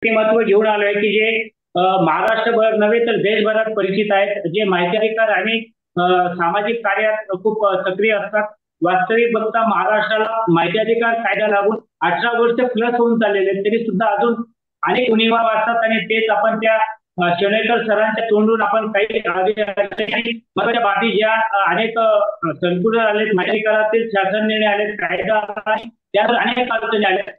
व्यक्तिमत्व घेऊन आलोय की जे महाराष्ट्रभर नव्हे तर देशभरात परिचित आहेत, जे माहिती अधिकार आणि सामाजिक कार्यात खूप सक्रिय असतात. वास्तविक बघता महाराष्ट्राला माहिती अधिकार कायदा लागून 18 वर्ष प्लस होऊन चाललेले आहेत, तरी सुद्धा अजून अनेक उणिवा वाचतात आणि तेच आपण त्या शेणेकर सरांच्या तोंडून आपण काही महत्वाच्या बाबी ज्या अनेक सर्क्युलर आलेत, माहिती अधिकारातील शासन निर्णय आलेत, कायदा त्यावर अनेक अडचणी आल्या.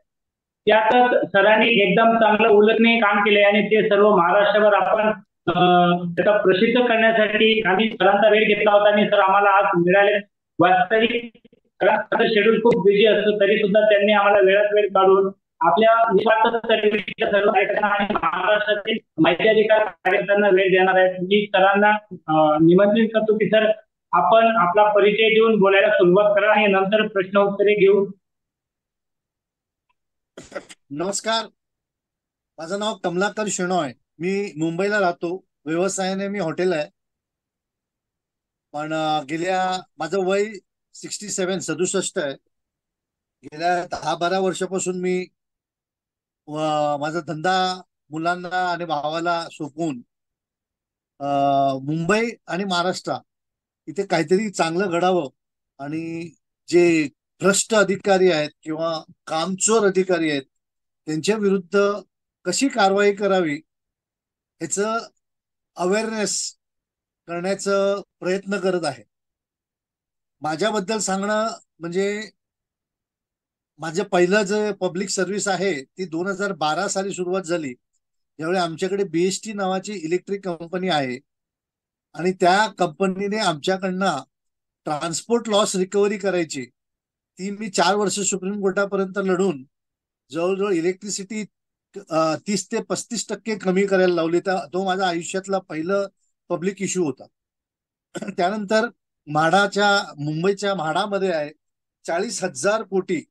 त्यातच सरांनी एकदम चांगलं उल्लेखनीय काम केले आणि ते सर्व महाराष्ट्रभर आपण त्याचा प्रसिद्ध करण्यासाठी आम्ही सरांचा वेळ घेतला होता आणि सर आम्हाला आज मिळाले. वास्तविक शेड्यूल खूप बिझी असतो तरी सुद्धा त्यांनी आम्हाला वेळात वेळ काढून आपल्या निस्वार्थ सर्व कार्यकर्त्यांना आणि महाराष्ट्रातील माहिती अधिकार कार्यकर्त्यांना वेळ देणार आहेत. मी सरांना निमंत्रित करतो की सर आपण आपला परिचय देऊन बोलायला सुरुवात करा आणि नंतर प्रश्न उत्तरे घेऊ. नमस्कार, माझं नाव कमलाकर शेणॉय. मी मुंबईला राहतो. व्यवसायाने मी हॉटेल आहे. पण माझं वय 67 आहे. गेल्या 10-12 वर्षापासून मी माझा धंदा मुलांना आणि भावाला सोपवून मुंबई आणि महाराष्ट्र इथे काहीतरी चांगलं घडावं आणि जे भ्रष्ट अधिकारी आहेत किंवा कामचोर अधिकारी आहेत त्यांच्या विरुद्ध कशी कारवाई करावी ह्याचं अवेअरनेस करण्याचा प्रयत्न करत आहे. माझ्याबद्दल सांगणं म्हणजे माझं पहिलं जे पब्लिक सर्व्हिस आहे ती 2012 साली सुरुवात झाली. ज्यावेळी आमच्याकडे BST नावाची इलेक्ट्रिक कंपनी आहे आणि त्या कंपनीने आमच्याकडनं ट्रान्सपोर्ट लॉस रिकव्हरी करायची ती मी 4 वर्ष सुप्रीम कोर्टापर्यंत लढून जवळजवळ इलेक्ट्रिसिटी 30 ते 35% कमी करायला लावली. तर तो माझ्या आयुष्यातला पहिलं पब्लिक इश्यू होता. त्यानंतर मुंबईच्या म्हाडामध्ये आहे 40,000 कोटी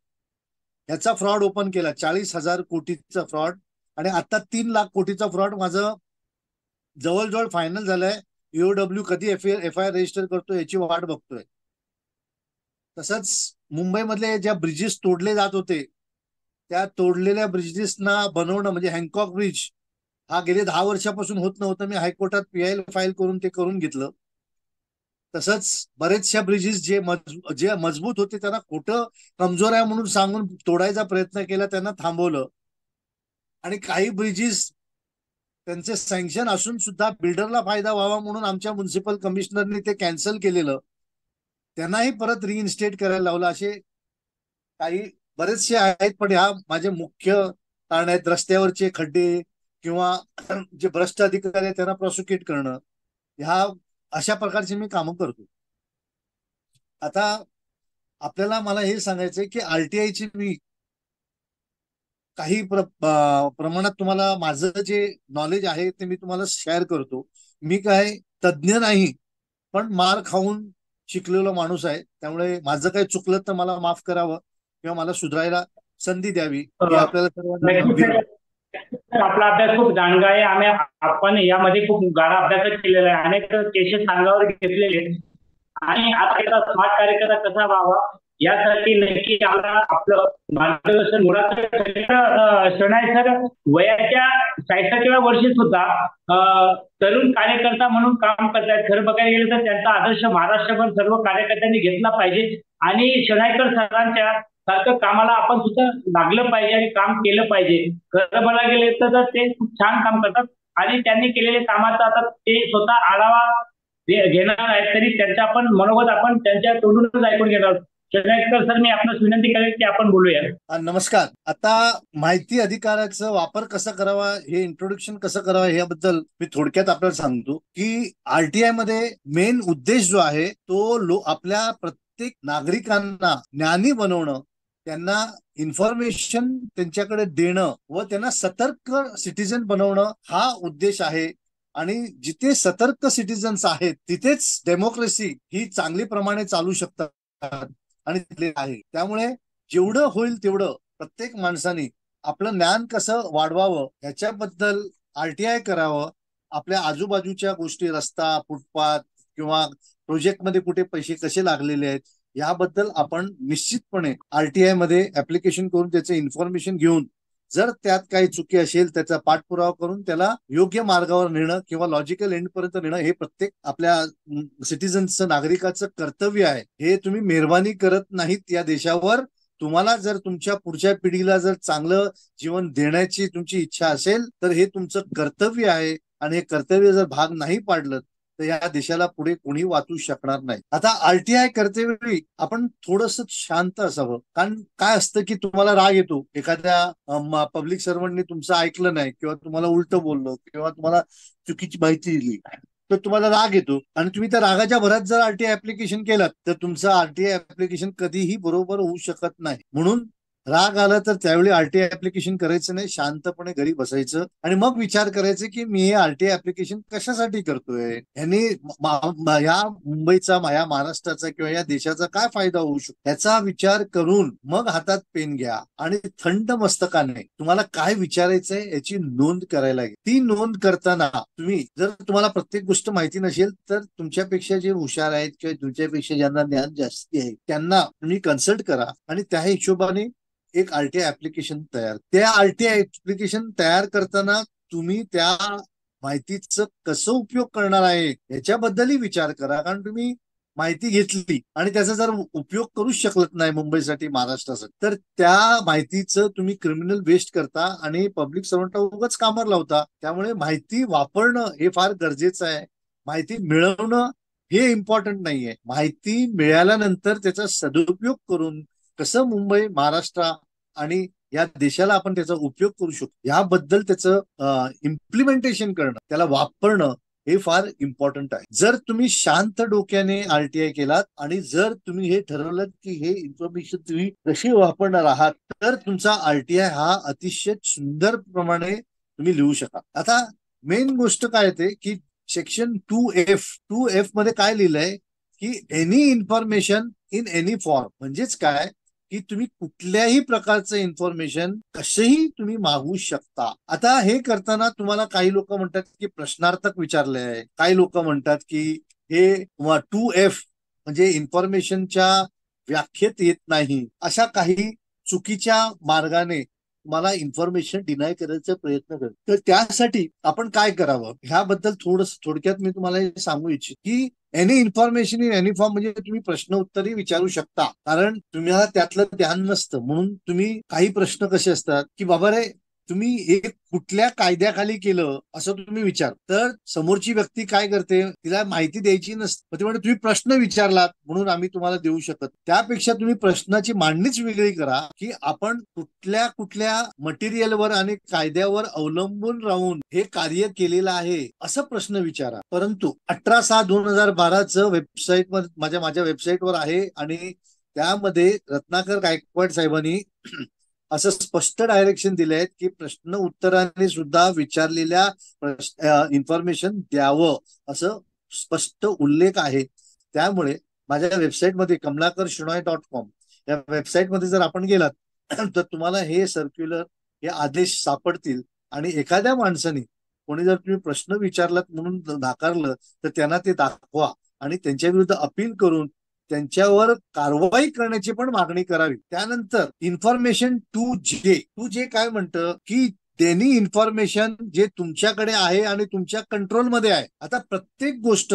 याचा फ्रॉड ओपन केला. 40,000 कोटीचा फ्रॉड आणि आता 3 लाख कोटीचा फ्रॉड माझं जवळजवळ फायनल झालंय. EOW कधी FIR रजिस्टर करतो याची वाट बघतोय. तसंच मुंबईमधले ज्या ब्रिजेस तोडले जात होते त्या तोडलेल्या ब्रिजेसना बनवणं म्हणजे हँकॉक ब्रिज हा गेले 10 वर्षापासून होत नव्हतं. मी हायकोर्टात PIL फाईल करून ते करून घेतलं. तसंच बरेचशा ब्रिजेस जे मजबूत होते त्यांना खोटं कमजोर आहे म्हणून सांगून तोडायचा प्रयत्न केला, त्यांना थांबवलं. आणि काही ब्रिजेस त्यांचे सँक्शन असून सुद्धा बिल्डरला फायदा व्हावा म्हणून आमच्या म्युन्सिपल कमिशनरने ते कॅन्सल केलेलं, त्यांनाही परत रिइन्स्टेट करायला लावलं. असे काही बरेचसे आहेत. पण ह्या माझे मुख्य कारण आहेत. रस्त्यावरचे खड्डे किंवा जे भ्रष्ट अधिकारी आहेत त्यांना प्रॉसिक्यूट करणं, ह्या अशा प्रकारचे मी कामं करतो. आता आपल्याला मला हे सांगायचंय की RTIची मी काही प्रमाणात तुम्हाला माझं जे नॉलेज आहे ते मी तुम्हाला शेअर करतो. मी काय तज्ज्ञ नाही, पण मार खाऊन शिकलेला माणूस आहे. त्यामुळे माझं काही चुकलं तर मला माफ करावं किंवा मला सुधारायला संधी द्यावी ही आपल्याला सर्वांना. आपला अभ्यास खूप दांडगा आहे. आपण यामध्ये खूप गाढा अभ्यास केलेला आहे. अनेक केसेस अंगावर घेतलेले आणि आता स्मार्ट कार्यकर्ता कसा व्हावा यासाठी नक्की आम्हाला आपलं मार्गदर्शन मुळात शनाय सर वयाच्या 66व्या वर्षी सुद्धा तरुण कार्यकर्ता म्हणून काम करतायत. खरं बघायला गेलं तर त्यांचा आदर्श महाराष्ट्रभर सर्व कार्यकर्त्यांनी घेतला पाहिजे आणि शनायकर सरांच्या सारखं कामाला आपण सुद्धा लागलं पाहिजे आणि काम केलं पाहिजे. खरं बघायला गेलं तर ते खूप छान काम करतात आणि त्यांनी केलेल्या कामाचा आता ते स्वतः आढावा घेणार आहेत. तरी त्यांच्या आपण मनोगत आपण त्यांच्या तोंडूनच ऐकून घेणार. शनायकर सर, मी आपणास विनंती करेन की आपण बोलूया. नमस्कार. आता माहिती अधिकाराचा वापर कसा करावा, हे इंट्रोडक्शन कसं करावं याबद्दल मी थोडक्यात आपल्याला सांगतो की RTI मध्ये मेन उद्देश जो आहे तो आपल्या प्रत्येक नागरिकांना ज्ञानी बनवणं, त्यांना इन्फॉर्मेशन त्यांच्याकडे देणं व त्यांना सतर्क सिटीजन बनवणं हा उद्देश आहे. आणि जिथे सतर्क सिटीजन्स आहेत तिथेच डेमोक्रेसी ही चांगली प्रमाणे चालू शकतात आणि आहे. त्यामुळे जेवढं होईल तेवढं प्रत्येक माणसाने आपलं ज्ञान कसं वाढवावं याच्याबद्दल RTI करावं. आपल्या आजूबाजूच्या गोष्टी, रस्ता, फुटपाथ किंवा प्रोजेक्टमध्ये कुठे पैसे कसे लागलेले आहेत याबद्दल आपण निश्चितपणे RTI मध्ये ऍप्लिकेशन करून त्याचे इन्फॉर्मेशन घेऊन जर त्यात काही चुकी असेल त्याचा पाठपुरावा करून त्याला योग्य मार्गावर नेणं किंवा लॉजिकल एंड पर्यंत नेणं हे प्रत्येक आपल्या सिटीजनचं, नागरिकाचं कर्तव्य आहे. हे तुम्ही मेहरबानी करत नाहीत या देशावर. तुम्हाला जर तुमच्या पुढच्या पिढीला जर चांगलं जीवन देण्याची तुमची इच्छा असेल तर हे तुमचं कर्तव्य आहे, आणि हे कर्तव्य जर भाग नाही पाडलं तर या देशाला पुढे कोणी वाचू शकणार नाही. आता आरटीआय करतेवेळी आपण थोडंसं शांत असावं, कारण काय असतं की तुम्हाला राग येतो एखाद्या पब्लिक सर्वंटने तुमचं ऐकलं नाही किंवा तुम्हाला उलट बोललो किंवा तुम्हाला चुकीची माहिती दिली तर तुम्हाला राग येतो, आणि तुम्ही त्या रागाच्या भरात जर आरटीआय ऍप्लिकेशन केलं तर तुमचं आरटीआय ऍप्लिकेशन कधीही बरोबर होऊ शकत नाही. म्हणून राग आला तर त्यावेळी आरटीआय ऍप्लिकेशन करायचं नाही, शांतपणे घरी बसायचं आणि मग विचार करायचं की मी हे आरटीआय ऍप्लिकेशन कशासाठी करतोय, यांनी या मुंबईचा, या महाराष्ट्राचा किंवा या देशाचा काय फायदा होऊ शकतो याचा विचार करून मग हातात पेन घ्या आणि थंड मस्तकाने तुम्हाला काय विचारायचंय याची नोंद करायला लागेल. ती नोंद करताना तुम्ही जर तुम्हाला प्रत्येक गोष्ट माहिती नसेल तर तुमच्यापेक्षा जे हुशार आहेत किंवा तुमच्यापेक्षा ज्यांना ज्ञान जास्ती आहे त्यांना तुम्ही कन्सल्ट करा आणि त्या हिशोबाने एक आरटीआय ऍप्लिकेशन त्या आरटीआय ऍप्लिकेशन तयार करताना तुम्ही त्या माहितीचं कसं उपयोग करणार आहे याच्याबद्दलही विचार करा. कारण तुम्ही माहिती घेतली आणि त्याचा जर उपयोग करूच शकत नाही मुंबईसाठी, महाराष्ट्रासाठी, तर त्या माहितीचं तुम्ही क्रिमिनल वेस्ट करता आणि पब्लिक सर्वंटला उगाच कामावर लावता. त्यामुळे माहिती वापरणं हे फार गरजेचं आहे. माहिती मिळवणं हे इम्पॉर्टंट नाहीये. माहिती मिळाल्यानंतर त्याचा सदुपयोग करून कसं मुंबई, महाराष्ट्र आणि या देशाला आपण त्याचा उपयोग करू शकतो याबद्दल त्याचं इम्प्लिमेंटेशन करणं, त्याला वापरणं हे फार इम्पॉर्टंट आहे. जर तुम्ही शांत डोक्याने आरटीआय केलात आणि जर तुम्ही हे ठरवलं की हे इन्फॉर्मेशन तुम्ही कशी वापरणार आहात तर तुमचा आरटीआय हा अतिशय सुंदर प्रमाणे तुम्ही लिहू शकाल. आता मेन गोष्ट काय येते की सेक्शन 2F मध्ये काय लिहिलंय की any information in any form, म्हणजेच काय की तुम्ही कुठल्याही प्रकारचं इन्फॉर्मेशन कसेही तुम्ही मागू शकता. आता हे करताना तुम्हाला काही लोक म्हणतात की प्रश्नार्थक विचारले आहे, काही लोक म्हणतात की हे 2F म्हणजे इन्फॉर्मेशनच्या व्याख्येत येत नाही, अशा काही चुकीच्या मार्गाने मला इन्फॉर्मेशन डिनाय करायचा प्रयत्न करतो. तर त्यासाठी आपण काय करावं ह्याबद्दल थोडक्यात मी तुम्हाला सांगू इच्छित की any information in any form म्हणजे तुम्ही प्रश्न उत्तरही विचारू शकता, कारण तुम्हाला त्यातलं ध्यान नसतं. म्हणून तुम्ही काही प्रश्न कसे असतात की बाबा रे तुम्ही एक कुठल्या कायद्याखाली केलं असं तुम्ही विचार, तर समोरची व्यक्ती काय करते, तिला माहिती द्यायची नसते, ती म्हणते तुम्ही प्रश्न विचारलात म्हणून आम्ही तुम्हाला देऊ शकत. त्यापेक्षा तुम्ही प्रश्नाची मांडणीच वेगळी करा की आपण कुठल्या कुठल्या मटेरियलवर आणि कायद्यावर अवलंबून राहून हे कार्य केलेलं आहे असं प्रश्न विचारा. परंतु 18/6/2012 वेबसाईट माझ्या वेबसाईटवर आहे आणि त्यामध्ये रत्नाकर गायकवाड साहेबांनी असं स्पष्ट डायरेक्शन दिले आहेत की प्रश्न उत्तराने सुद्धा विचारलेल्या इन्फॉर्मेशन द्यावं असं स्पष्ट उल्लेख आहे. त्यामुळे माझ्या वेबसाईटमध्ये kamlakarshenoy.com या वेबसाईटमध्ये जर आपण गेलात तर तुम्हाला हे सर्क्युलर, हे आदेश सापडतील. आणि एखाद्या माणसाने कोणी जर तुम्ही प्रश्न विचारलात म्हणून नाकारलं तर त्यांना ते दाखवा आणि त्यांच्या विरुद्ध अपील करून त्यांच्यावर कारवाई करण्याची पण मागणी करावी. त्यानंतर इन्फॉर्मेशन 2J काय म्हणतं की त्यांनी इन्फॉर्मेशन जे तुमच्याकडे आहे आणि तुमच्या कंट्रोलमध्ये आहे. आता प्रत्येक गोष्ट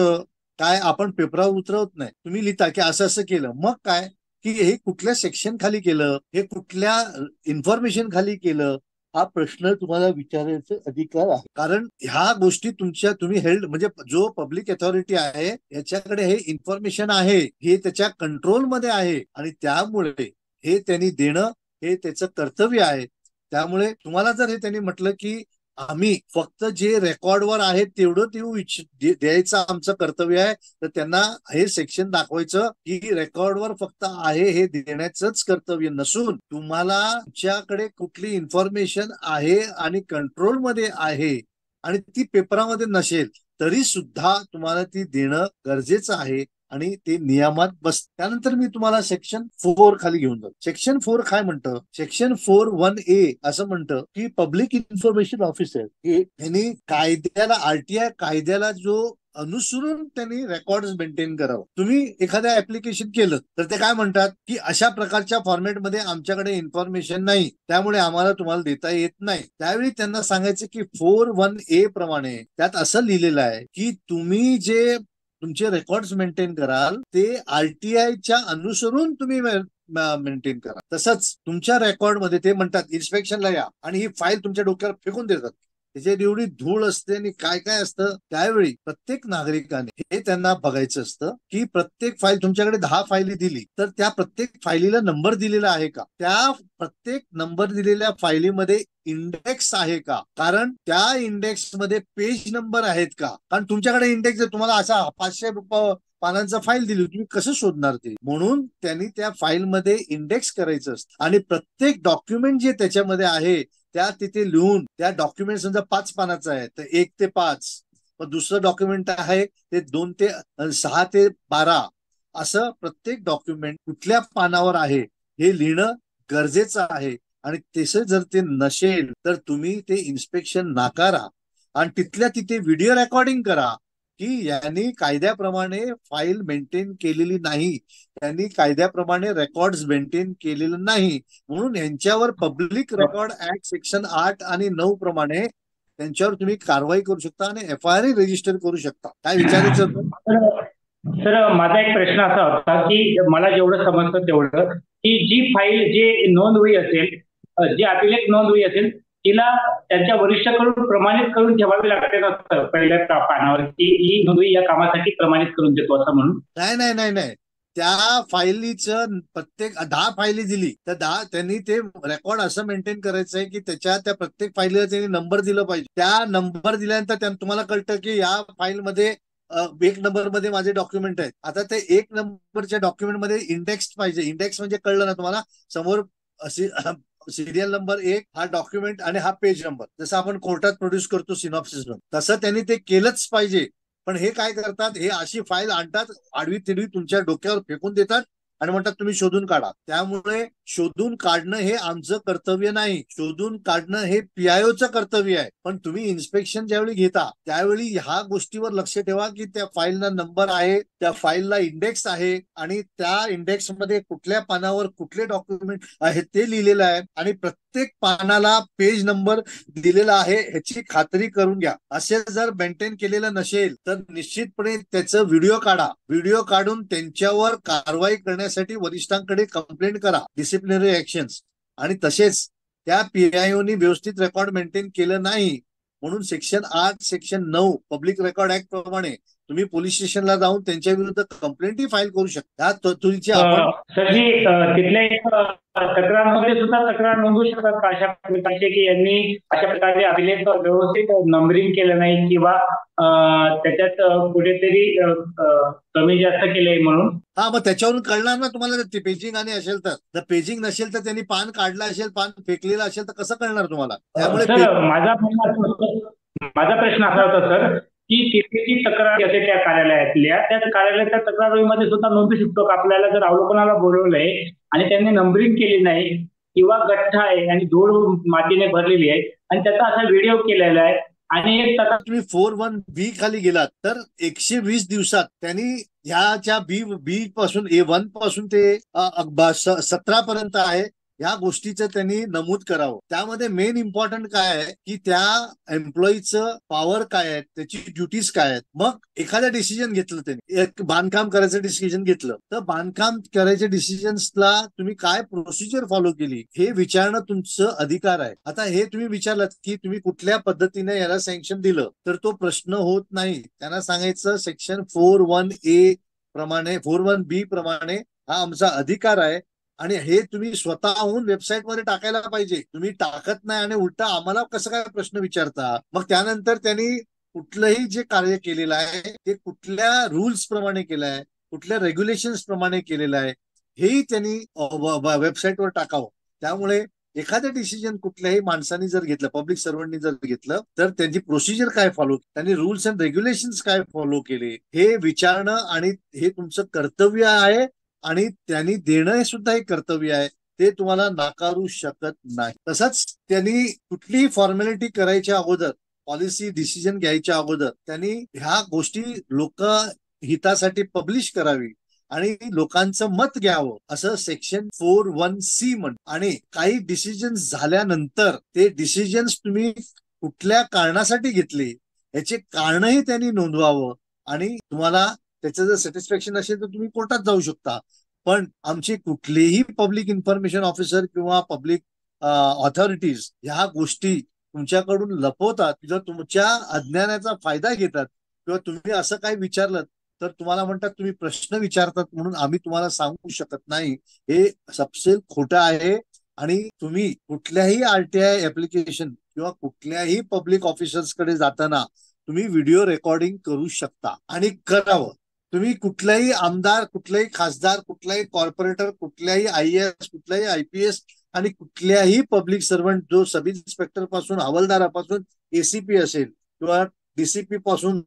काय आपण पेपरावर उतरवत नाही, तुम्ही लिहिता की असं असं केलं, मग काय की हे कुठल्या सेक्शन खाली केलं, हे कुठल्या इन्फॉर्मेशन खाली केलं, हा प्रश्न तुम्हाला विचारायचा अधिकार आहे. कारण ह्या गोष्टी तुम्ही हेल्ड म्हणजे जो पब्लिक अथॉरिटी आहे याच्याकडे हे इन्फॉर्मेशन आहे, हे त्याच्या कंट्रोलमध्ये आहे आणि त्यामुळे हे त्यांनी देणं हे त्याचं कर्तव्य आहे. त्यामुळे तुम्हाला जर हे त्यांनी म्हटलं की आम्ही फक्त जे रेकॉर्डवर आहे तेवढं देऊ द्यायचं आमचं कर्तव्य आहे, तर त्यांना हे सेक्शन दाखवायचं की रेकॉर्डवर फक्त आहे हे देण्याचंच कर्तव्य नसून तुम्हाला तुमच्याकडे कुठली इन्फॉर्मेशन आहे आणि कंट्रोलमध्ये आहे आणि ती पेपरामध्ये नसेल तरी सुद्धा तुम्हाला ती देणं गरजेचं आहे आणि ते नियमात बस. त्यानंतर मी तुम्हाला सेक्शन 4 खाली घेऊन जातो. सेक्शन 4 काय म्हणतं, सेक्शन 4(1)(a) असं म्हणतं की पब्लिक इन्फॉर्मेशन ऑफिसर यांनी कायद्याला, आरटीआय कायद्याला जो अनुसरून त्यांनी रेकॉर्ड मेंटेन करावं. तुम्ही एखाद्या ऍप्लिकेशन केलं तर ते काय म्हणतात की अशा प्रकारच्या फॉर्मॅटमध्ये आमच्याकडे इन्फॉर्मेशन नाही, त्यामुळे आम्हाला तुम्हाला देता येत नाही. त्यावेळी त्यांना सांगायचं की 4.1A प्रमाणे त्यात असं लिहिलेलं आहे की तुम्ही जे तुमचे रेकॉर्ड्स मेंटेन कराल ते आरटीआयच्या अनुसरून तुम्ही मेंटेन करा. तसंच तुमच्या रेकॉर्डमध्ये ते म्हणतात इन्स्पेक्शनला या आणि ही फाईल तुमच्या डोक्यावर फेकून देतात. त्याच्यात एवढी धूळ असते आणि काय काय असतं. त्यावेळी प्रत्येक नागरिकाने हे त्यांना बघायचं असतं की प्रत्येक फाईल, तुमच्याकडे 10 फाईली दिली तर त्या प्रत्येक फाईलीला नंबर दिलेला आहे का, त्या प्रत्येक नंबर दिलेल्या फाईलीमध्ये इंडेक्स आहे का, कारण त्या इंडेक्स मध्ये पेज नंबर आहेत का. कारण तुमच्याकडे इंडेक्स तुम्हाला असा 500 पानांचा फाईल दिली, तुम्ही कसं शोधणार ते. म्हणून त्यांनी त्या फाईलमध्ये इंडेक्स करायचं असतं आणि प्रत्येक डॉक्युमेंट जे त्याच्यामध्ये आहे त्या तिथे लिहून, त्या डॉक्युमेंट समजा 5 पानाचं आहे तर 1 ते 5, मग दुसरं डॉक्युमेंट आहे ते 2 ते 6 ते 12, असं प्रत्येक डॉक्युमेंट कुठल्या पानावर आहे हे लिहिणं गरजेचं आहे. आणि तसं जर ते नसेल तर तुम्ही ते इन्स्पेक्शन नाकारा आणि तिथल्या तिथे व्हिडिओ रेकॉर्डिंग करा की यांनी कायद्याप्रमाणे फाईल मेंटेन केलेली नाही, त्यांनी कायद्याप्रमाणे रेकॉर्ड मेंटेन केलेलं नाही, म्हणून यांच्यावर पब्लिक रेकॉर्ड ऍक्ट सेक्शन 8 आणि 9 प्रमाणे त्यांच्यावर तुम्ही कारवाई करू शकता आणि FIR रजिस्टर करू शकता. काय विचारायचं होतं? सर माझा एक प्रश्न असा होता की मला जेवढं समजतं तेवढं की जी फाईल जे नोंदवही असेल, जी अभिलेख नोंदवही असेल तिला त्यांच्या वरिष्ठाकडून प्रमाणित करून ठेवावी लागते नसतं पहिल्या पानावर की ही नोंदवही या कामासाठी प्रमाणित करून देतो असं म्हणून. नाही नाही नाही नाही, त्या फाईलीचं प्रत्येक 10 फाईली दिली तर 10 त्यांनी ते रेकॉर्ड असं मेंटेन करायचं आहे की त्याच्या त्या प्रत्येक फाईलीला त्यांनी नंबर दिलं पाहिजे. त्या नंबर दिल्यानंतर तुम्हाला कळतं की या फाईलमध्ये 1 नंबर मध्ये माझे डॉक्युमेंट आहेत. आता ते 1 नंबरच्या डॉक्युमेंट मध्ये इंडेक्स पाहिजे. इंडेक्स म्हणजे कळलं ना तुम्हाला, समोर सिरियल नंबर 1 हा डॉक्युमेंट आणि हा पेज नंबर, जसं आपण कोर्टात प्रोड्यूस करतो सिनॉप्सिस, तसं त्यांनी ते केलंच पाहिजे. पण हे काय करतात, हे अशी फाईल आणतात, आडवी तिडवी तुमच्या डोक्यावर फेकून देतात आणि म्हणतात तुम्ही शोधून काढा. त्यामुळे शोधून काढणं हे आमचं कर्तव्य नाही, शोधून काढणं हे PIOचं कर्तव्य आहे. पण तुम्ही इन्स्पेक्शन ज्यावेळी घेता त्यावेळी ह्या गोष्टीवर लक्ष ठेवा की त्या फाईलला नंबर आहे, त्या फाईलला इंडेक्स आहे आणि त्या इंडेक्स मध्ये कुठल्या पानावर कुठले डॉक्युमेंट आहे ते लिहिलेलं आहे आणि प्रत्येक पानाला पेज नंबर दिलेला आहे ह्याची खात्री करून घ्या. असे जर मेंटेन केलेलं नसेल तर निश्चितपणे त्याचं व्हिडिओ काढा, व्हिडिओ काढून त्यांच्यावर कारवाई करण्यासाठी वरिष्ठांकडे कंप्लेंट करा, डिसिप्लिनरी ऍक्शन्स. आणि तसेच त्या PIOनी व्यवस्थित रेकॉर्ड मेंटेन केलं नाही म्हणून section 8 section 9 public record act प्रमाणे तुम्ही पोलीस स्टेशनला जाऊन त्यांच्या विरुद्ध कंप्लेंटही फाईल करू शकता. तुमची आपण सर जी तिथल्या एक तक्रारमध्ये सुद्धा तक्रार नोंदवू शकतात का अशा प्रकारचे की यांनी अशा प्रकारे अभिलेख व्यवस्थित नंबरिंग केलं नाही किंवा त्याच्यात कुठेतरी कमी जास्त केलंय म्हणून. हा, मग त्याच्यावरून कळणार ना तुम्हाला, ते पेजिंग आणि असेल तर पेजिंग नसेल तर त्यांनी पान काढलं असेल, पान फेकलेलं असेल तर कसं कळणार तुम्हाला. त्यामुळे सर माझा प्रश्न असा होता सर की तिथे जी तक्रार येते त्या कार्यालयातल्या, त्या कार्यालयाच्या तक्रारीमध्ये सुद्धा नोंदू शकतो का आपल्याला जर अवलोकनाला बोलवलंय आणि त्यांनी नंबरिंग केली नाही किंवा गठ्ठा आहे आणि धूळ मातीने भरलेली आहे आणि त्याचा असा व्हिडिओ केलेला आहे आणि एक तक्रार तुम्ही 4.1B खाली गेलात तर 120 दिवसात त्यांनी ह्याच्या बी पासून A1 पासून ते 17 पर्यंत आहे ह्या गोष्टीचं त्यांनी नमूद करावं. त्यामध्ये मेन इम्पॉर्टंट काय आहे की त्या एम्प्लॉईचं पॉवर काय आहे, त्याची ड्युटीज काय आहेत. मग एखादं डिसिजन घेतलं त्यांनी, एक बांधकाम करायचं डिसिजन घेतलं तर बांधकाम करायच्या डिसिजन्सला तुम्ही काय प्रोसिजर फॉलो केली हे विचारणं तुमचं अधिकार आहे. आता हे तुम्ही विचारलं की तुम्ही कुठल्या पद्धतीने याला सँक्शन दिलं तर तो प्रश्न होत नाही. त्यांना सांगायचं सेक्शन 4.1A प्रमाणे 4.1B प्रमाणे हा आमचा अधिकार आहे आणि हे तुम्ही स्वतःहून वेबसाईटमध्ये टाकायला पाहिजे. तुम्ही टाकत नाही आणि उलटा आम्हाला कसं काय प्रश्न विचारता. मग त्यानंतर त्यांनी कुठलंही जे कार्य केलेलं आहे ते कुठल्या रूल्स प्रमाणे केलं आहे, कुठल्या रेग्युलेशन्स प्रमाणे केलेलं आहे हेही त्यांनी वेबसाईटवर टाकावं. त्यामुळे एखादं डिसिजन कुठल्याही माणसाने जर घेतलं, पब्लिक सर्वंटनी जर घेतलं तर त्यांची प्रोसिजर काय फॉलो, त्यांनी रूल्स अँड रेग्युलेशन्स काय फॉलो केले हे विचारणं आणि हे तुमचं कर्तव्य आहे आणि त्यांनी देणं हे सुद्धा एक कर्तव्य आहे, ते तुम्हाला नाकारू शकत नाही. तसंच त्यांनी कुठलीही फॉर्मॅलिटी करायच्या अगोदर पॉलिसी डिसिजन घ्यायच्या अगोदर त्यांनी ह्या गोष्टी लोक हितासाठी पब्लिश करावी आणि लोकांचं मत घ्यावं असं सेक्शन 41C म्हण. आणि काही डिसिजन झाल्यानंतर ते डिसिजन तुम्ही कुठल्या कारणासाठी घेतले याचे कारणही त्यांनी नोंदवावं आणि तुम्हाला त्याचं जर सॅटिस्फॅक्शन असेल तर तुम्ही कोर्टात जाऊ शकता. पण आमचे कुठलेही पब्लिक इन्फॉर्मेशन ऑफिसर किंवा पब्लिक ऑथॉरिटीज ह्या गोष्टी तुमच्याकडून लपवतात, जर तुमच्या अज्ञानाचा फायदा घेतात किंवा तुम्ही असं काही विचारलं तर तुम्हाला म्हणतात तुम्ही प्रश्न विचारतात म्हणून आम्ही तुम्हाला सांगू शकत नाही. हे सबसे खोटं आहे. आणि तुम्ही कुठल्याही आरटीआय ऍप्लिकेशन किंवा कुठल्याही पब्लिक ऑफिसर्सकडे जाताना तुम्ही व्हिडिओ रेकॉर्डिंग करू शकता आणि करावं. तुम्ही कुठल्याही आमदार, कुठल्याही खासदार, कुठल्याही कॉर्पोरेटर, कुठल्याही IAS, कुठल्याही IPS आणि कुठल्याही पब्लिक सर्वंट, जो सब इन्स्पेक्टर पासून हवालदारापासून ACP असेल किंवा DCP पासून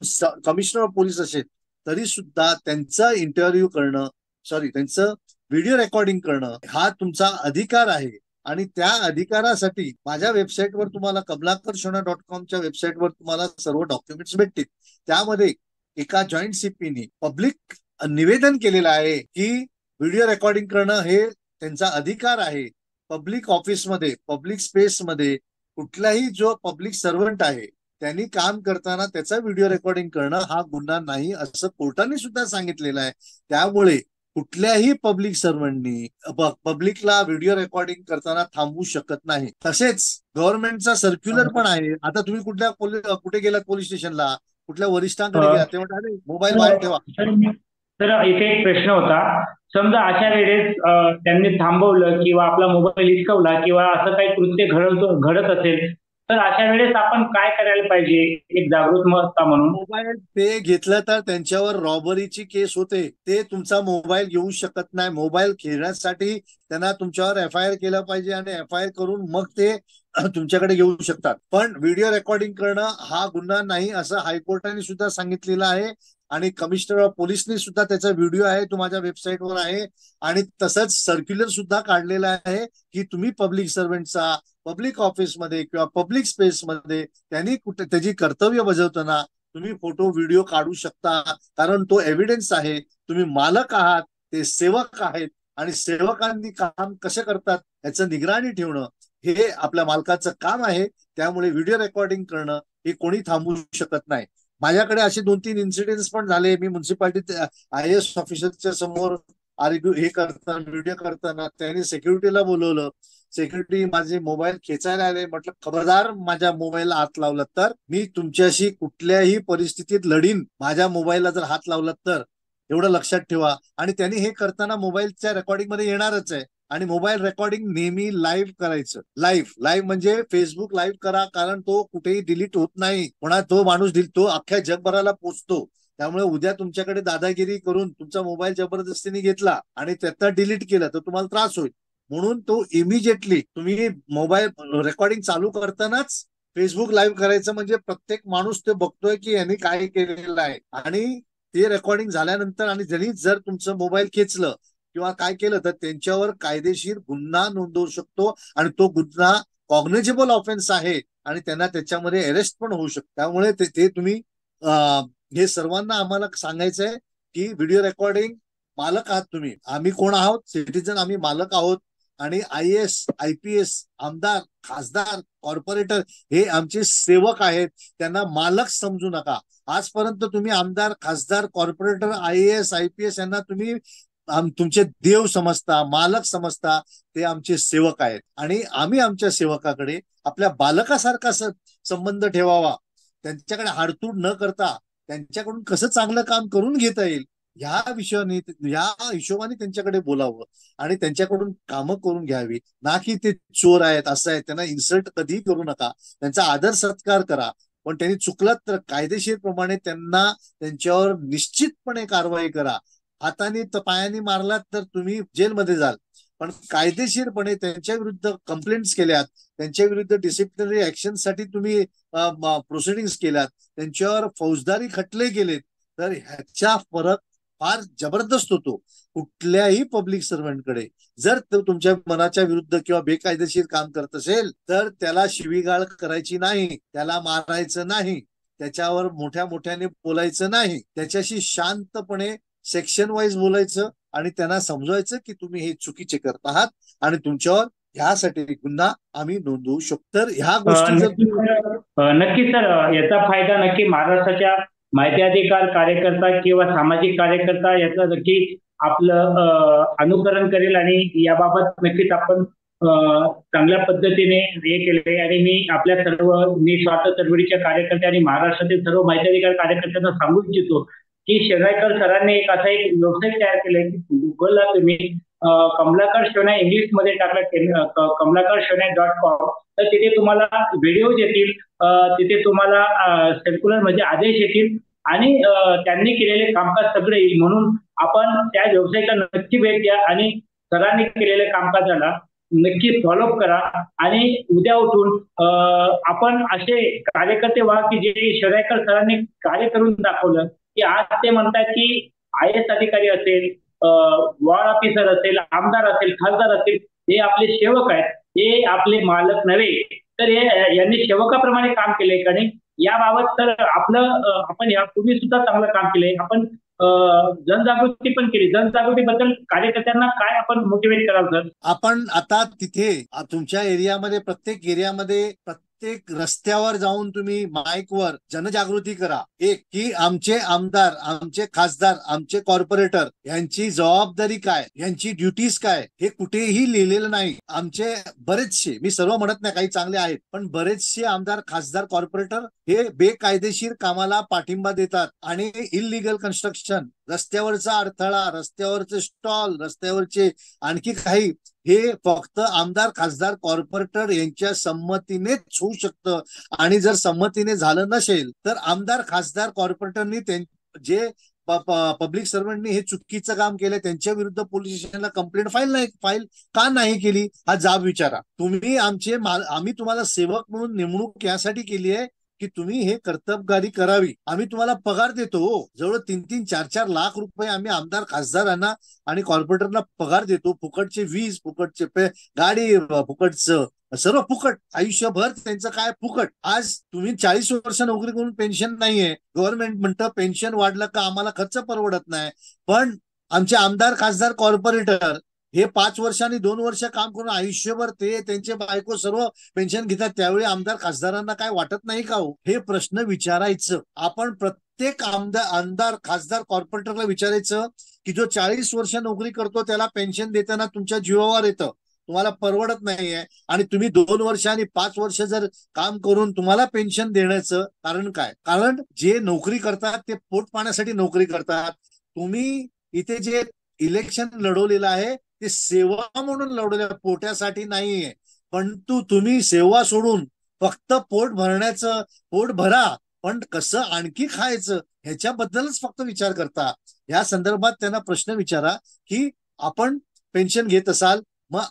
कमिशनर ऑफ पोलीस असेल, तरी सुद्धा त्यांचा इंटरव्ह्यू करणं, त्यांचं व्हिडिओ रेकॉर्डिंग करणं हा तुमचा अधिकार आहे. आणि त्या अधिकारासाठी माझ्या वेबसाईटवर तुम्हाला कमलाकरशोणा.com वेबसाईटवर तुम्हाला सर्व डॉक्युमेंट्स भेटतील. त्यामध्ये एका जॉईंट CPनी पब्लिक निवेदन केलेलं आहे की व्हिडिओ रेकॉर्डिंग करणं हे त्यांचा अधिकार आहे. पब्लिक ऑफिसमध्ये, पब्लिक स्पेसमध्ये कुठलाही जो पब्लिक सर्वंट आहे त्यांनी काम करताना त्याचा व्हिडिओ रेकॉर्डिंग करणं हा गुन्हा नाही असं कोर्टाने सुद्धा सांगितलेलं आहे. त्यामुळे कुठल्याही पब्लिक सर्वंटनी पब्लिकला व्हिडिओ रेकॉर्डिंग करताना थांबवू शकत नाही. तसेच गव्हर्नमेंटचा सर्क्युलर पण आहे. आता तुम्ही कुठे गेलात पोलीस स्टेशनला, कुठल्या वरिष्ठांकडे गेलात, ते म्हणतात मोबाईल बाहेर ठेवा. तर इथे एक प्रश्न होता. समजा अशा वेळेस त्यांनी थांबवलं किंवा आपला मोबाईल हिसकवला किंवा असं काही कृत्य घडत असेल तर अशा वेळेस आपण काय करायला पाहिजे एक जागृत मतदाता म्हणून? मोबाईल ते घेतलं तर त्यांच्यावर रॉबरीची केस होते. ते तुमचा मोबाईल घेऊ शकत नाही. मोबाईल खेळण्यासाठी त्यांना तुमच्यावर FIR केलं पाहिजे आणि FIR करून मग ते तुमच्याकडे घेऊ शकतात. पण व्हिडिओ रेकॉर्डिंग करणं हा गुन्हा नाही असं हायकोर्टाने सुद्धा सांगितलेलं आहे. आणि कमिशनर ऑफ पोलिसनी सुद्धा त्याचा व्हिडिओ आहे, तो माझ्या वेबसाईटवर आहे. आणि तसंच सर्क्युलर सुद्धा काढलेला आहे की तुम्ही पब्लिक सर्वंटचा पब्लिक ऑफिसमध्ये किंवा पब्लिक स्पेसमध्ये त्यांनी कुठे त्याची कर्तव्य बजावताना तुम्ही फोटो व्हिडिओ काढू शकता. कारण तो एव्हिडन्स आहे. तुम्ही मालक आहात, ते सेवक आहेत आणि सेवकांनी काम कसे करतात याचं निगराणी ठेवणं हे आपल्या मालकाचं काम आहे. त्यामुळे व्हिडिओ रेकॉर्डिंग करणं हे कोणी थांबवू शकत नाही. माझ्याकडे असे 2-3 इन्सिडेंट्स पण झाले. मी म्युन्सिपाल्टीत IAS ऑफिसरच्या समोर हे करताना व्हिडिओ करताना त्यांनी सेक्युरिटीला बोलवलं. सेक्युरिटी माझे मोबाईल खेचायला आले. म्हटलं खबरदार माझ्या मोबाईलला हात लावला तर मी तुमच्याशी कुठल्याही परिस्थितीत लढीन. माझ्या मोबाईलला जर हात लावला तर एवढं लक्षात ठेवा. आणि त्यांनी हे करताना मोबाईलच्या रेकॉर्डिंग मध्ये येणारच आहे. आणि मोबाईल रेकॉर्डिंग नेहमी लाईव्ह करायचं. लाईव्ह म्हणजे फेसबुक लाईव्ह करा, कारण तो कुठेही डिलीट होत नाही. तो माणूस तो अख्ख्या जगभराला पोचतो. त्यामुळे उद्या तुमच्याकडे दादागिरी करून तुमचा मोबाईल जबरदस्तीने घेतला आणि त्यातनं डिलीट केलं तर तुम्हाला त्रास होईल. म्हणून तो इमिजिएटली तुम्ही मोबाईल रेकॉर्डिंग चालू करतानाच फेसबुक लाईव्ह करायचं. म्हणजे प्रत्येक माणूस ते बघतोय की यांनी काय केलेलं आहे. आणि ते रेकॉर्डिंग झाल्यानंतर आणि ज्यांनी जर तुमचं मोबाईल खेचलं किंवा काय केलं तर त्यांच्यावर कायदेशीर गुन्हा नोंदवू शकतो. आणि तो गुन्हा कॉग्निजेबल ऑफेन्स आहे आणि त्यांना त्याच्यामध्ये अरेस्ट पण होऊ शकतो. त्यामुळे ते तुम्ही हे सर्वांना आम्हाला सांगायचं आहे की व्हिडिओ रेकॉर्डिंग मालक आहात तुम्ही. आम्ही कोण आहोत? सिटीजन. आम्ही मालक आहोत. आणि IAS IPS आमदार, खासदार, कॉर्पोरेटर हे आमचे सेवक आहेत. त्यांना मालक समजू नका. आजपर्यंत तुम्ही आमदार, खासदार, कॉर्पोरेटर, IAS IPS यांना तुम्ही तुमचे देव समजता, मालक समजता. ते आमचे सेवक आहेत आणि आम्ही आमच्या सेवकाकडे आपल्या बालकासारखा संबंध ठेवावा. त्यांच्याकडे हाडतूड न करता त्यांच्याकडून कसं चांगलं काम करून घेता येईल या हिशोबाने त्यांच्याकडे बोलावं आणि त्यांच्याकडून कामं करून घ्यावी. ना की ते चोर आहेत, असं आहे. त्यांना इन्सल्ट कधीही करू नका. त्यांचा आदर सत्कार करा. पण त्यांनी चुकलं तर कायदेशीर प्रमाणे त्यांच्यावर निश्चितपणे कारवाई करा. हाताने पायाने मारलात तर तुम्ही जेलमध्ये जाल. पण कायदेशीरपणे त्यांच्या विरुद्ध कंप्लेंट्स केल्यात, त्यांच्या विरुद्ध डिसिप्लिनरी ऍक्शनसाठी तुम्ही प्रोसिडिंग्स केल्यात, त्यांच्यावर फौजदारी खटले केलेत तर ह्याचा फरक फार जबरदस्त होतो. कुठल्याही पब्लिक सर्वंटकडे जर तो तुमच्या मनाच्या विरुद्ध किंवा बेकायदेशीर काम करत असेल तर त्याला शिवीगाळ करायची नाही, त्याला मारायचं नाही, त्याच्यावर मोठ्या मोठ्याने बोलायचं नाही, त्याच्याशी शांतपणे सेक्शन वाईज बोलायचं आणि त्यांना समजवायचं की तुम्ही हे चुकीचे करत आहात आणि तुमच्यावर ह्यासाठी गुन्हा आम्ही नोंदवू शकतो. तर ह्या गोष्टी जर नक्की सर, याचा फायदा नक्की महाराष्ट्राच्या माहिती अधिकार कार्यकर्ता किंवा सामाजिक कार्यकर्ता याचा नक्की आपलं अनुकरण करेल आणि याबाबत नक्कीच आपण चांगल्या पद्धतीने हे केले. आणि मी आपल्या सर्व निस्वार्थ चळवळीच्या कार्यकर्ते आणि महाराष्ट्रातील सर्व माहिती अधिकार कार्यकर्त्यांना सांगू इच्छितो की शेगायकर सरांनी एक असा एक वेबसाईट तयार केलाय की गुगलला तुम्ही कमलाकर शोना इंग्लिश मध्ये टाकलं कमलाकर शोना.com, तर तिथे तुम्हाला व्हिडिओज येतील, तिथे तुम्हाला सर्क्युलर म्हणजे आदेश येतील आणि त्यांनी केलेले कामकाज सगळे येईल. म्हणून आपण त्या वेबसाईटला नक्की भेट द्या आणि सरांनी केलेल्या कामकाजाला नक्की फॉलोअप करा. आणि उद्या उठून आपण असे कार्यकर्ते व्हा की जे शेगायकर सरांनी कार्य करून दाखवलं, की आज ते म्हणतात की IAS अधिकारी असेल, वॉर्ड ऑफिसर असेल, आमदार असेल, खासदार असेल, हे आपले सेवक आहेत, हे आपले मालक नव्हे. तर हे यांनी सेवकाप्रमाणे काम केले का नाही याबाबत तर आपण यापूर्वी सुद्धा चांगलं काम केलंय. आपण जनजागृती पण केली. जनजागृतीबद्दल कार्यकर्त्यांना काय आपण मोटिवेट कराल सर? आपण आता तिथे तुमच्या एरियामध्ये प्रत्येक एरियामध्ये प्रत्येक रस्त्यावर जाऊन तुम्ही माईकवर जनजागृती करा. एक की आमचे आमदार, आमचे खासदार, आमचे कॉर्पोरेटर यांची जबाबदारी काय, यांची ड्युटीज काय हे कुठेही लिहिलेलं नाही. आमचे बरेचसे, मी सर्व म्हणत नाही, काही चांगले आहेत, पण बरेचसे आमदार, खासदार, कॉर्पोरेटर हे बेकायदेशीर कामाला पाठिंबा देतात आणि इलिगल कन्स्ट्रक्शन, रस्त्यावरचा अडथळा, रस्त्यावरचे स्टॉल, रस्त्यावरचे आणखी काही, हे फक्त आमदार, खासदार, कॉर्पोरेटर यांच्या संमतीनेच होऊ शकतं. आणि जर संमतीने झालं नसेल तर आमदार, खासदार, कॉर्पोरेटरनी जे पब्लिक सर्वंटनी हे चुकीचं काम केलं त्यांच्या विरुद्ध पोलीस स्टेशनला कंप्लेंट फाईल का नाही केली हा जाब विचारा. तुम्ही आम्ही तुम्हाला सेवक म्हणून नेमणूक यासाठी केली आहे की तुम्ही हे कर्तबगारी करावी. आम्ही तुम्हाला पगार देतो, जवळ 3-3, 4-4 लाख रुपये आम्ही आमदार, खासदारांना आणि कॉर्पोरेटरना पगार देतो. फुकटचे वीज, फुकटचे गाडी, फुकटचं सर्व फुकट, आयुष्यभर त्यांचं काय फुकट. आज तुम्ही 40 वर्ष नोकरी करून पेन्शन नाहीये, गव्हर्नमेंट म्हणतं पेन्शन वाढलं का आम्हाला खर्च परवडत नाही, पण आमचे आमदार, खासदार, कॉर्पोरेटर हे 5 वर्ष आणि 2 वर्ष काम करून आयुष्यभर ते त्यांचे बायको सर्व पेन्शन घेतात. त्यावेळी आमदार, खासदारांना काय वाटत नाही का हो? हे प्रश्न विचारायचं आपण प्रत्येक आमदार, खासदार, कॉर्पोरेटरला विचारायचं की जो 40 वर्ष नोकरी करतो त्याला पेन्शन देताना तुमच्या जीवावर येतं, तुम्हाला परवडत नाहीये, आणि तुम्ही 2 वर्ष आणि 5 वर्ष जर काम करून तुम्हाला पेन्शन देण्याचं कारण काय? कारण जे नोकरी करतात ते पोट पाण्यासाठी नोकरी करतात. तुम्ही इथे जे इलेक्शन लढवलेलं आहे ते सेवा म्हणून लढवल्या, पोट्यासाठी नाहीये. पण तुम्ही सेवा सोडून फक्त पोट भरा, पण कसं आणखी खायचं ह्याच्याबद्दलच फक्त विचार करता. या संदर्भात त्यांना प्रश्न विचारा की आपण पेन्शन घेत असाल, मग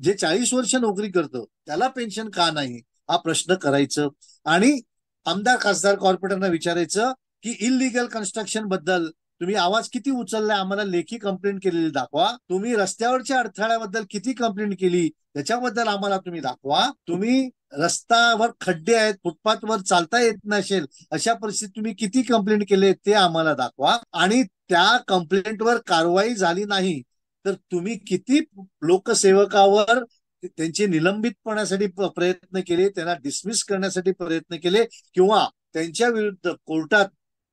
जे 40 वर्ष नोकरी करतो त्याला पेन्शन का नाही हा प्रश्न करायचं. आणि आमदार, खासदार, कॉर्पोरेटरना विचारायचं की इलिगल कन्स्ट्रक्शन बद्दल तुम्ही आवाज किती उचललाय, आम्हाला लेखी कंप्लेंट केलेली दाखवा. तुम्ही रस्त्यावरच्या अडथळ्याबद्दल किती कंप्लेंट केली त्याच्याबद्दल आम्हाला तुम्ही दाखवा. तुम्ही रस्त्यावर खड्डे आहेत, फुटपाथवर चालता येत नसेल अशा परिस्थितीत तुम्ही किती कंप्लेंट केले ते आम्हाला दाखवा. आणि त्या कंप्लेंटवर कारवाई झाली नाही तर तुम्ही किती लोकसेवकावर त्यांचे निलंबितपणासाठी प्रयत्न केले, त्यांना डिसमिस करण्यासाठी प्रयत्न केले, किंवा त्यांच्या विरुद्ध कोर्टात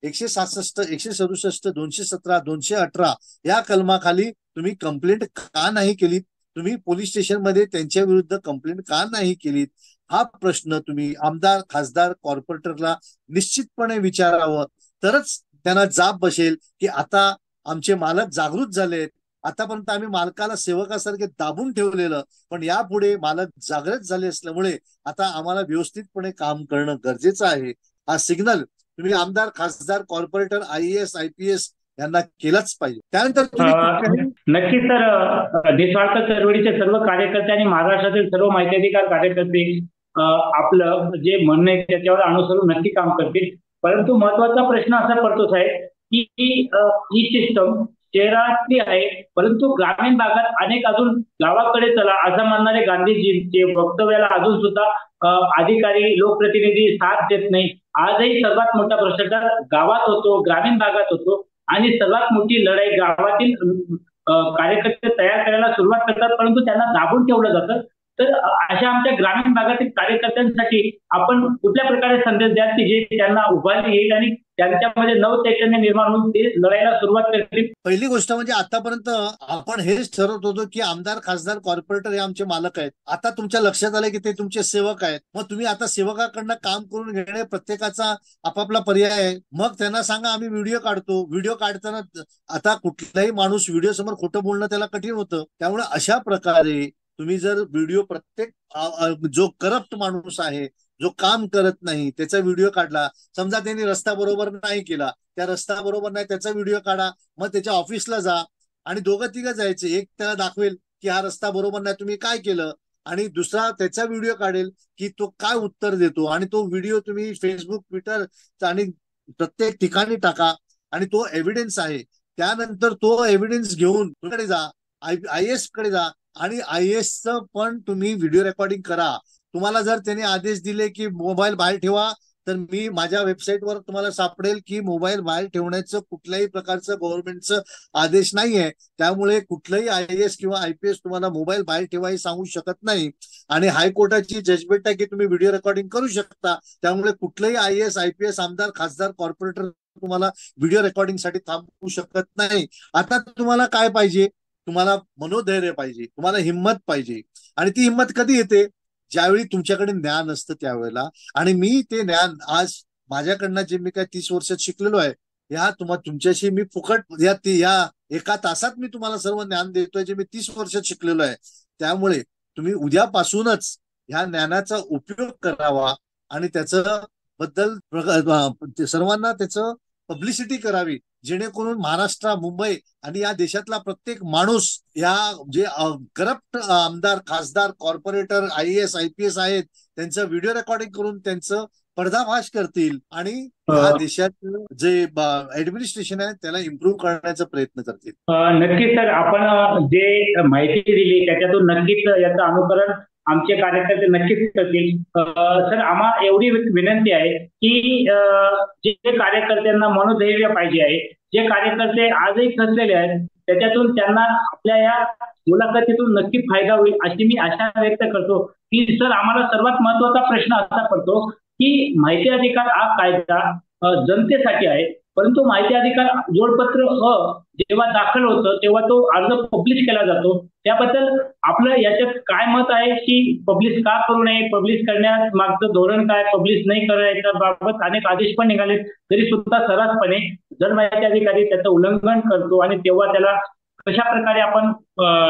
167, 167, 217, 218 या कलमाखाली तुम्ही कंप्लेंट का नाही केली, तुम्ही पोलीस स्टेशन मध्ये त्यांच्या विरुद्ध कंप्लेंट का नाही केलीत, हा प्रश्न तुम्ही आमदार, खासदार, कॉर्पोरेटरला निश्चितपणे विचारावं. तरच त्यांना जाब बसेल की आता आमचे मालक जागृत झालेत. आतापर्यंत आम्ही मालकाला सेवकासारखे दाबून ठेवलेलं, पण यापुढे मालक जागृत झाले असल्यामुळे आता आम्हाला व्यवस्थितपणे काम करणं गरजेचं आहे. हा सिग्नल तुम्ही आमदार, खासदार, कॉर्पोरेटर, IAS, IPS यांना केलाच पाहिजे. त्यानंतर नक्की सर, निस्वार्थ चळवळीचे सर्व कार्यकर्ते आणि महाराष्ट्रातील सर्व माहिती अधिकार कार्यकर्ते आपलं जे म्हणणं आहे त्याच्यावर अनुसरून नक्की काम करतील. परंतु महत्वाचा प्रश्न असा पडतो साहेब की ही सिस्टम शहरातली आहे, परंतु ग्रामीण भागात अनेक अजून गावाकडे चला असं म्हणणारे गांधीजींचे वक्तव्याला अजून सुद्धा अधिकारी लोकप्रतिनिधी साथ देत नाही. आजही सर्वात मोठा भ्रष्टाचार गावात होतो, ग्रामीण भागात होतो आणि सर्वात मोठी लढाई गावातील कार्यकर्ते तयार करायला सुरुवात करतात, परंतु त्यांना दाबून ठेवलं जातं. तर अशा आमच्या ग्रामीण भागातील कार्यकर्त्यांसाठी आपण कुठल्या प्रकारे संदेश द्याल की जे त्यांना उभारी येईल आणि त्यांच्यामध्ये नवचैतन्य निर्माण होऊन ते लढायला सुरुवात करतील? पहिली गोष्ट म्हणजे आतापर्यंत आपण हेच ठरवत होतो की आमदार, खासदार, कॉर्पोरेटर हे आमचे मालक आहेत. आता तुमच्या लक्षात आलं की ते तुमचे सेवक आहेत. मग तुम्ही आता सेवकाकडनं काम करून घेणे प्रत्येकाचा आपापला पर्याय आहे. मग त्यांना सांगा आम्ही व्हिडिओ काढतो. व्हिडिओ काढताना आता कुठलाही माणूस व्हिडिओ समोर खोटं बोलणं त्याला कठीण होतं. त्यामुळे अशा प्रकारे तुम्ही जर व्हिडिओ प्रत्येक जो करप्ट माणूस आहे, जो काम करत नाही, त्याचा व्हिडिओ काढला. समजा त्यांनी रस्ता बरोबर नाही केला, त्या रस्ता बरोबर नाही त्याचा व्हिडिओ काढा. मग त्याच्या ऑफिसला जा आणि दोघं तिघं जायचे. एक त्याला दाखवेल की हा रस्ता बरोबर नाही, तुम्ही काय केलं, आणि दुसरा त्याचा व्हिडिओ काढेल की तो काय उत्तर देतो, आणि तो व्हिडिओ तुम्ही फेसबुक, ट्विटर आणि प्रत्येक ठिकाणी टाका. आणि तो एव्हिडन्स आहे. त्यानंतर तो एव्हिडन्स घेऊन कडे जा, IAS कडे जा आणि IAS पण तुम्ही व्हिडिओ रेकॉर्डिंग करा. तुम्हाला जर त्यांनी आदेश दिले की मोबाईल बाहेर ठेवा, तर मी माझ्या वेबसाईटवर तुम्हाला सापडेल की मोबाईल बाहेर ठेवण्याचं कुठल्याही प्रकारचं गव्हर्नमेंटचं आदेश नाहीये. त्यामुळे कुठलंही IAS किंवा IPS तुम्हाला मोबाईल बाहेर ठेवा हे सांगू शकत नाही. आणि हायकोर्टाची जजमेंट आहे की तुम्ही व्हिडिओ रेकॉर्डिंग करू शकता. त्यामुळे कुठलंही IAS, IPS, आमदार, खासदार, कॉर्पोरेटर तुम्हाला व्हिडिओ रेकॉर्डिंगसाठी थांबवू शकत नाही. आता तुम्हाला काय पाहिजे? तुम्हाला मनोधैर्य पाहिजे, तुम्हाला हिंमत पाहिजे. आणि ती हिंमत कधी येते? ज्यावेळी तुमच्याकडे ज्ञान असतं त्यावेळेला. आणि मी ते ज्ञान आज माझ्याकडनं जे मी काय 30 वर्षात शिकलेलो आहे, तुमच्याशी मी फुकट या एका तासात मी तुम्हाला सर्व ज्ञान देतोय जे मी 30 वर्षात शिकलेलो आहे. त्यामुळे तुम्ही उद्यापासूनच ह्या ज्ञानाचा उपयोग करावा आणि त्याचं बद्दल सर्वांना त्याचं पब्लिसिटी करावी, जेणेकरून महाराष्ट्र, मुंबई आणि या देशातला प्रत्येक माणूस या जे करप्ट आमदार, खासदार, कॉर्पोरेटर, IAS, IPS आहेत त्यांचं व्हिडिओ रेकॉर्डिंग करून त्यांचं पर्दाफाश करतील आणि या देशाचं जे ऍडमिनिस्ट्रेशन आहे त्याला इम्प्रूव्ह करण्याचा प्रयत्न करतील. नक्कीच सर, आपण जे माहिती दिली त्याच्यातून नक्कीच याचं अनुकरण आमचे कार्यकर्ते नक्कीच करतील. सर, आम्हाला एवढी विनंती आहे की जे कार्यकर्त्यांना मनोधैर्य पाहिजे आहे, जे कार्यकर्ते आजही खचलेले आहेत, त्याच्यातून त्यांना आपल्या या मुलाखतीतून नक्की फायदा होईल अशी मी आशा व्यक्त करतो. की सर, आम्हाला सर्वात महत्वाचा प्रश्न असा पडतो की माहिती अधिकार हा कायदा जनतेसाठी आहे, परंतु माहिती अधिकार जोडपत्र जेव्हा दाखल होतं तेव्हा तो अर्ज पब्लिश केला जातो. त्याबद्दल आपलं याच्यात काय मत आहे की पब्लिश का करू नये, पब्लिश करण्यात मागचं धोरण काय, पब्लिश नाही करायच्या बाबत अनेक आदेश पण निघाले, तरी सुद्धा सर्रासपणे जर माहिती अधिकारी त्याचं उल्लंघन करतो आणि तेव्हा त्याला कशा प्रकारे आपण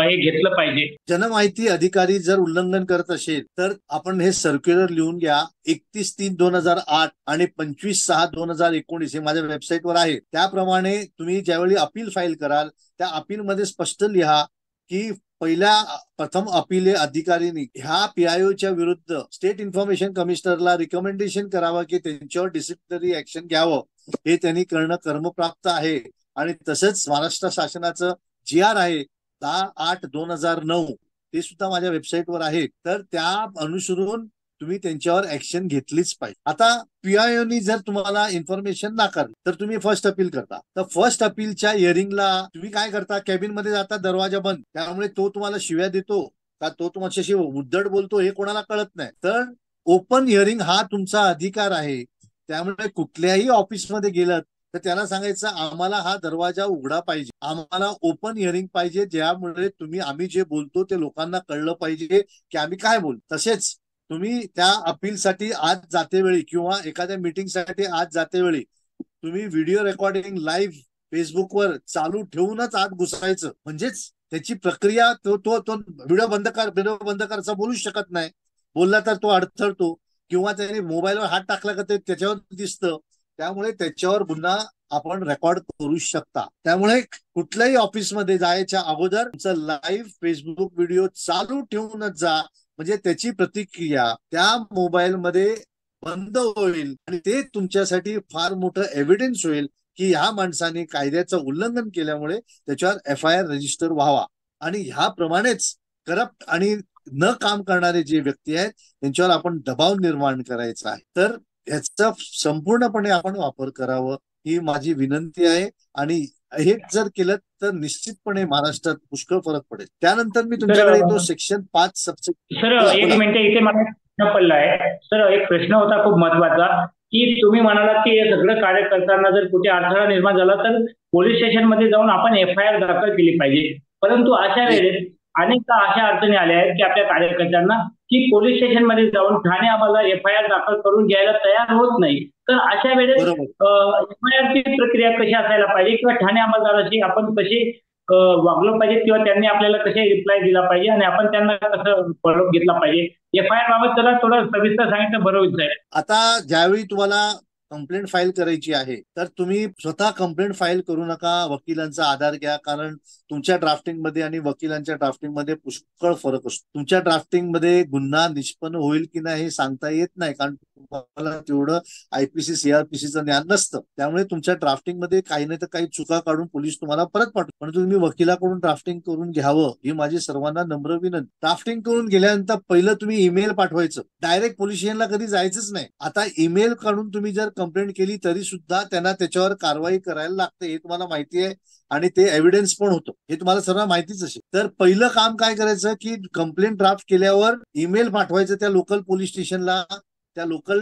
हे घेतलं पाहिजे? जनमाहिती अधिकारी जर उल्लंघन करत असेल तर आपण हे सर्क्युलर लिहून घ्या. 31/3/2008 आणि 25/6/2019 हे माझ्या वेबसाईटवर आहे. त्याप्रमाणे तुम्ही ज्यावेळी अपील फाईल कराल त्या अपीलमध्ये स्पष्ट लिहा की प्रथम अपील अधिकाऱ्यांनी ह्या PIOच्या विरुद्ध स्टेट इन्फॉर्मेशन कमिशनरला रिकमेंडेशन करावं की त्यांच्यावर डिसिप्लिनरी ऍक्शन घ्यावं. हे त्यांनी करणं कर्मप्राप्त आहे. आणि तसंच महाराष्ट्र शासनाचं GR आहे 10/8/2009 ते सुद्धा माझ्या वेबसाईटवर आहे. तर त्या अनुसरून तुम्ही त्यांच्यावर ऍक्शन घेतलीच पाहिजे. आता PIOनी जर तुम्हाला इन्फॉर्मेशन नाकारली तर तुम्ही फर्स्ट अपील करता. तर फर्स्ट अपीलच्या हिअरिंगला तुम्ही काय करता? कॅबिन मध्ये जाता, दरवाजा बंद. त्यामुळे तो तुम्हाला शिव्या देतो का तो तुमच्याशी उद्धट बोलतो हे कोणाला कळत नाही. तर ओपन हिअरिंग हा तुमचा अधिकार आहे. त्यामुळे कुठल्याही ऑफिसमध्ये गेलं तर त्याला सांगायचं आम्हाला हा दरवाजा उघडा पाहिजे, आम्हाला ओपन हिअरिंग पाहिजे, ज्यामुळे आम्ही जे बोलतो ते लोकांना कळलं पाहिजे की आम्ही काय बोलतो. तसेच तुम्ही त्या अपीलसाठी आज जातेवेळी किंवा एखाद्या मीटिंगसाठी आज जातेवेळी तुम्ही व्हिडिओ रेकॉर्डिंग लाईव्ह फेसबुकवर चालू ठेवूनच आत घुसायचं. म्हणजेच त्याची प्रक्रिया तो व्हिडिओ बंद करायचा बोलूच शकत नाही. बोलला तर तो अडथळतो किंवा त्याने मोबाईलवर हात टाकला का ते त्याच्यावर दिसतं. त्यामुळे त्याच्यावर पुन्हा आपण रेकॉर्ड करू शकता. त्यामुळे कुठल्याही ऑफिसमध्ये जायच्या अगोदर तुमचं लाईव्ह फेसबुक व्हिडिओ चालू ठेवूनच जा. म्हणजे त्याची प्रतिक्रिया त्या मोबाईलमध्ये बंद होईल आणि ते तुमच्यासाठी फार मोठं एव्हिडन्स होईल की ह्या माणसाने कायद्याचं उल्लंघन केल्यामुळे त्याच्यावर FIR रजिस्टर व्हावा आणि ह्याप्रमाणेच करप्ट आणि न काम करणारे जे व्यक्ती आहेत त्यांच्यावर आपण दबाव निर्माण करायचा आहे. तर ह्याचा संपूर्णपणे आपण वापर करावं ही माझी विनंती आहे. आणि हे जर केलं तर निश्चितपणे महाराष्ट्रात पुष्कळ फरक पडेल. त्यानंतर मी तुमच्याकडे येतो सर सेक्शन 5 सबसेक्शन. सर बोला एक बोला. मिनिट, इथे मला प्रश्न पडला आहे. सर एक प्रश्न होता खूप महत्वाचा, की तुम्ही म्हणालात की हे सगळं कार्य करताना जर कुठे अडथळा निर्माण झाला तर पोलीस स्टेशन मध्ये जाऊन आपण FIR दाखल केली पाहिजे. परंतु अशा एक वेळेस अनेकदा अशा अडचणी आल्या आहेत की आपल्या कार्यकर्त्यांना की पोलीस स्टेशन मध्ये जाऊन ठाणे आम्हाला FIR दाखल करून घ्यायला तयार होत नाही. तर अशा वेळेस बरोबर. FIR ची प्रक्रिया कशी असायला पाहिजे किंवा ठाणे अंमलदाराशी आपण कशी वागलं पाहिजे किंवा त्यांनी आपल्याला कसे रिप्लाय दिला पाहिजे आणि आपण त्यांना कसं फॉलोअप घेतला पाहिजे. FIR बाबत जरा थोडं सविस्तर सांगितलं बरं होईल साहेब. आता ज्यावेळी तुम्हाला कंप्लेंट फाईल करायची आहे तर तुम्ही स्वतः कंप्लेंट फाईल करू नका, वकिलांचा आधार घ्या. कारण तुमच्या ड्राफ्टिंग मध्ये आणि वकिलांच्या ड्राफ्टिंग मध्ये पुष्कळ फरक असतो. तुमच्या ड्राफ्टिंग मध्ये गुन्हा निष्पन्न होईल की नाही हे सांगता येत नाही, कारण तुम्हाला तेवढं IPC CRPCचं ज्ञान नसतं. त्यामुळे तुमच्या ड्राफ्टिंग मध्ये काही नाही तर काही चुका काढून पोलीस तुम्हाला परत पाठवतो. पण तुम्ही वकिलाकडून ड्राफ्टिंग करून घ्यावं ही माझी सर्वांना नम्र विनंती. ड्राफ्टिंग करून गेल्यानंतर पहिलं तुम्ही ईमेल पाठवायचं, डायरेक्ट पोलीस स्टेशनला कधी जायचंच नाही. आता ईमेल काढून तुम्ही जर कंप्लेंट केली तरी सुद्धा त्यांना त्याच्यावर कारवाई करायला लागते, हे तुम्हाला माहिती आहे. आणि ते एव्हिडन्स पण होतं, हे तुम्हाला सर्व माहितीच असेल. तर पहिलं काम काय करायचं की कंप्लेंट ड्राफ्ट केल्यावर ईमेल पाठवायचं त्या लोकल पोलीस स्टेशनला, त्या लोकल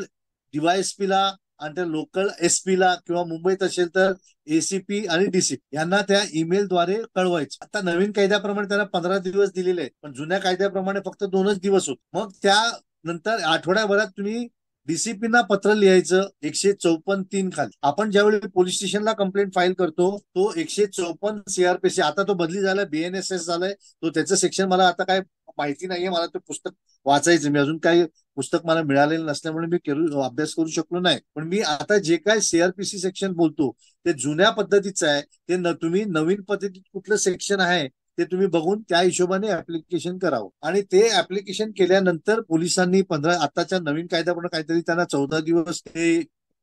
DYSP ला आणि त्या लोकल SP ला, किंवा मुंबईत असेल तर ACP आणि DCP यांना त्या ईमेलद्वारे कळवायचं. आता नवीन कायद्याप्रमाणे त्यांना 15 दिवस दिलेले आहेत, पण जुन्या कायद्याप्रमाणे फक्त 2च दिवस होत. मग त्यानंतर आठवड्याभरात तुम्ही DCP पत्र लिहायचं 154(3) खाली. आपण ज्यावेळी पोलीस स्टेशनला कंप्लेंट फाईल करतो तो 154 CRPC, आता तो बदली झालाय, BNSS झालाय तो. त्याचं सेक्शन मला आता काय माहिती नाहीये, मला ते पुस्तक वाचायचं. मी अजून काही पुस्तक मला मिळालेलं नसल्यामुळे मी अभ्यास करू शकलो नाही. पण मी आता जे काय CRPC सेक्शन बोलतो ते जुन्या पद्धतीचं आहे. ते तुम्ही नवीन पद्धतीत कुठलं सेक्शन आहे ते तुम्ही बघून त्या हिशोबाने ऍप्लिकेशन करावं. आणि ते ऍप्लिकेशन केल्यानंतर पोलिसांनी आताच्या नवीन कायद्याप्रमाणे काहीतरी त्यांना 14 दिवस ते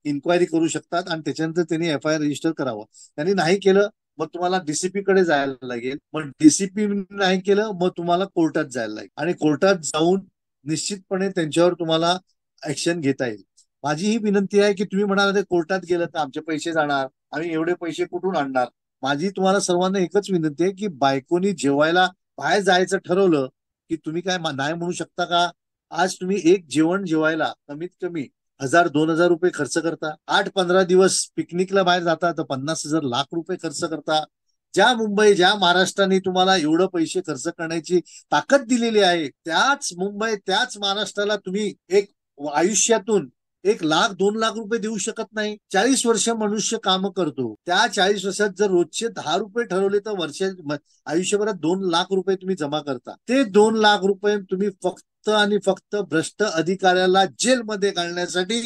इन्क्वायरी करू शकतात आणि त्याच्यानंतर त्यांनी FIR रजिस्टर करावं. त्यांनी नाही केलं मग तुम्हाला DCP कडे जायला लागेल. मग DCP नाही केलं मग तुम्हाला कोर्टात जायला लागेल आणि कोर्टात जाऊन निश्चितपणे त्यांच्यावर तुम्हाला ऍक्शन घेता येईल. माझी ही विनंती आहे की तुम्ही म्हणाल कोर्टात गेलं तर आमचे पैसे जाणार, आम्ही एवढे पैसे कुठून आणणार. माझी तुम्हाला सर्वांना एकच विनंती आहे की बायकोनी जेवायला बाहेर जायचं ठरवलं की तुम्ही काय नाही म्हणू शकता का. आज तुम्ही एक जेवण जेवायला कमीत कमी 1000-2000 रुपये खर्च करता. 8-15 दिवस पिकनिकला बाहेर जाता तर 50,000 लाख रुपये खर्च करता. ज्या महाराष्ट्राने तुम्हाला एवढं पैसे खर्च करण्याची ताकद दिलेली आहे, त्याच त्याच महाराष्ट्राला तुम्ही एक आयुष्यातून 1 लाख 2 लाख रुपये देऊ शकत नाही. 40 वर्ष मनुष्य काम करतो, त्या 40 वर्षात जर रोजचे 10 रुपये ठरवले तर आयुष्यभरात 2 लाख रुपये तुम्ही जमा करता. ते 2 लाख रुपये तुम्ही फक्त आणि फक्त भ्रष्ट अधिकाऱ्याला जेलमध्ये घालण्यासाठी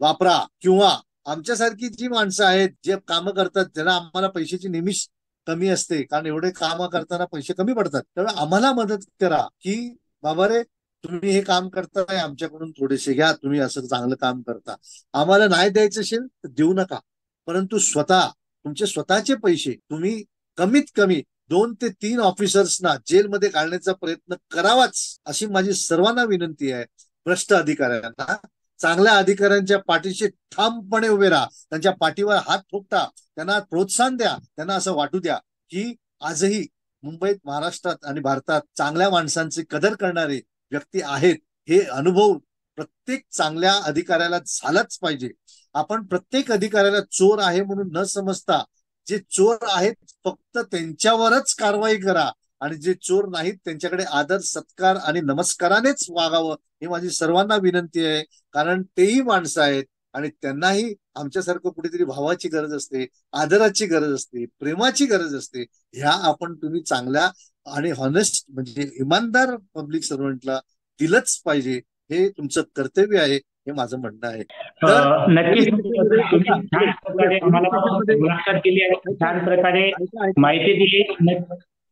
वापरा. किंवा आमच्यासारखी जी माणसं आहेत जे कामं करतात त्यांना आम्हाला पैशाची नेहमीच कमी असते, कारण एवढे काम करताना पैसे कमी पडतात. त्यामुळे आम्हाला मदत करा की बाबा रे तुम्ही हे काम करताय आमच्याकडून थोडेसे घ्या, तुम्ही असं चांगलं काम करता. आम्हाला नाही द्यायचं असेल तर देऊ नका, परंतु तुमचे स्वतःचे पैसे तुम्ही कमीत कमी 2 ते 3 ऑफिसर्सना जेलमध्ये घालण्याचा प्रयत्न करावाच, अशी माझी सर्वांना विनंती आहे. भ्रष्ट अधिकाऱ्यांना, चांगल्या अधिकाऱ्यांच्या पाठीशी ठामपणे उभे राहा, त्यांच्या पाठीवर हात ठोकता, त्यांना प्रोत्साहन द्या, त्यांना असं वाटू द्या की आजही मुंबईत, महाराष्ट्रात आणि भारतात चांगल्या माणसांची कदर करणारे व्यक्ती आहेत. हे अनुभव प्रत्येक चांगल्या अधिकाऱ्याला झालाच पाहिजे. आपण प्रत्येक अधिकाऱ्याला चोर आहे म्हणून न समजता जे चोर आहेत फक्त त्यांच्यावरच कारवाई करा आणि जे चोर नाहीत त्यांच्याकडे आदर सत्कार आणि नमस्कारानेच वागावं, ही माझी सर्वांना विनंती आहे. कारण तेही माणसं आहेत आणि त्यांनाही आमच्यासारखं कुठेतरी भावाची गरज असते, आदराची गरज असते, प्रेमाची गरज असते. ह्या आपण तुम्ही चांगल्या आणि हॉनेस्ट म्हणजे इमानदार पब्लिक सर्वंटला दिलंच पाहिजे. हे तुमचं कर्तव्य आहे, हे माझं म्हणणं आहे. तर नक्कीच तुम्ही छान प्रकारे आम्हाला मुलाखत केली आणि छान प्रकारे माहिती दिली.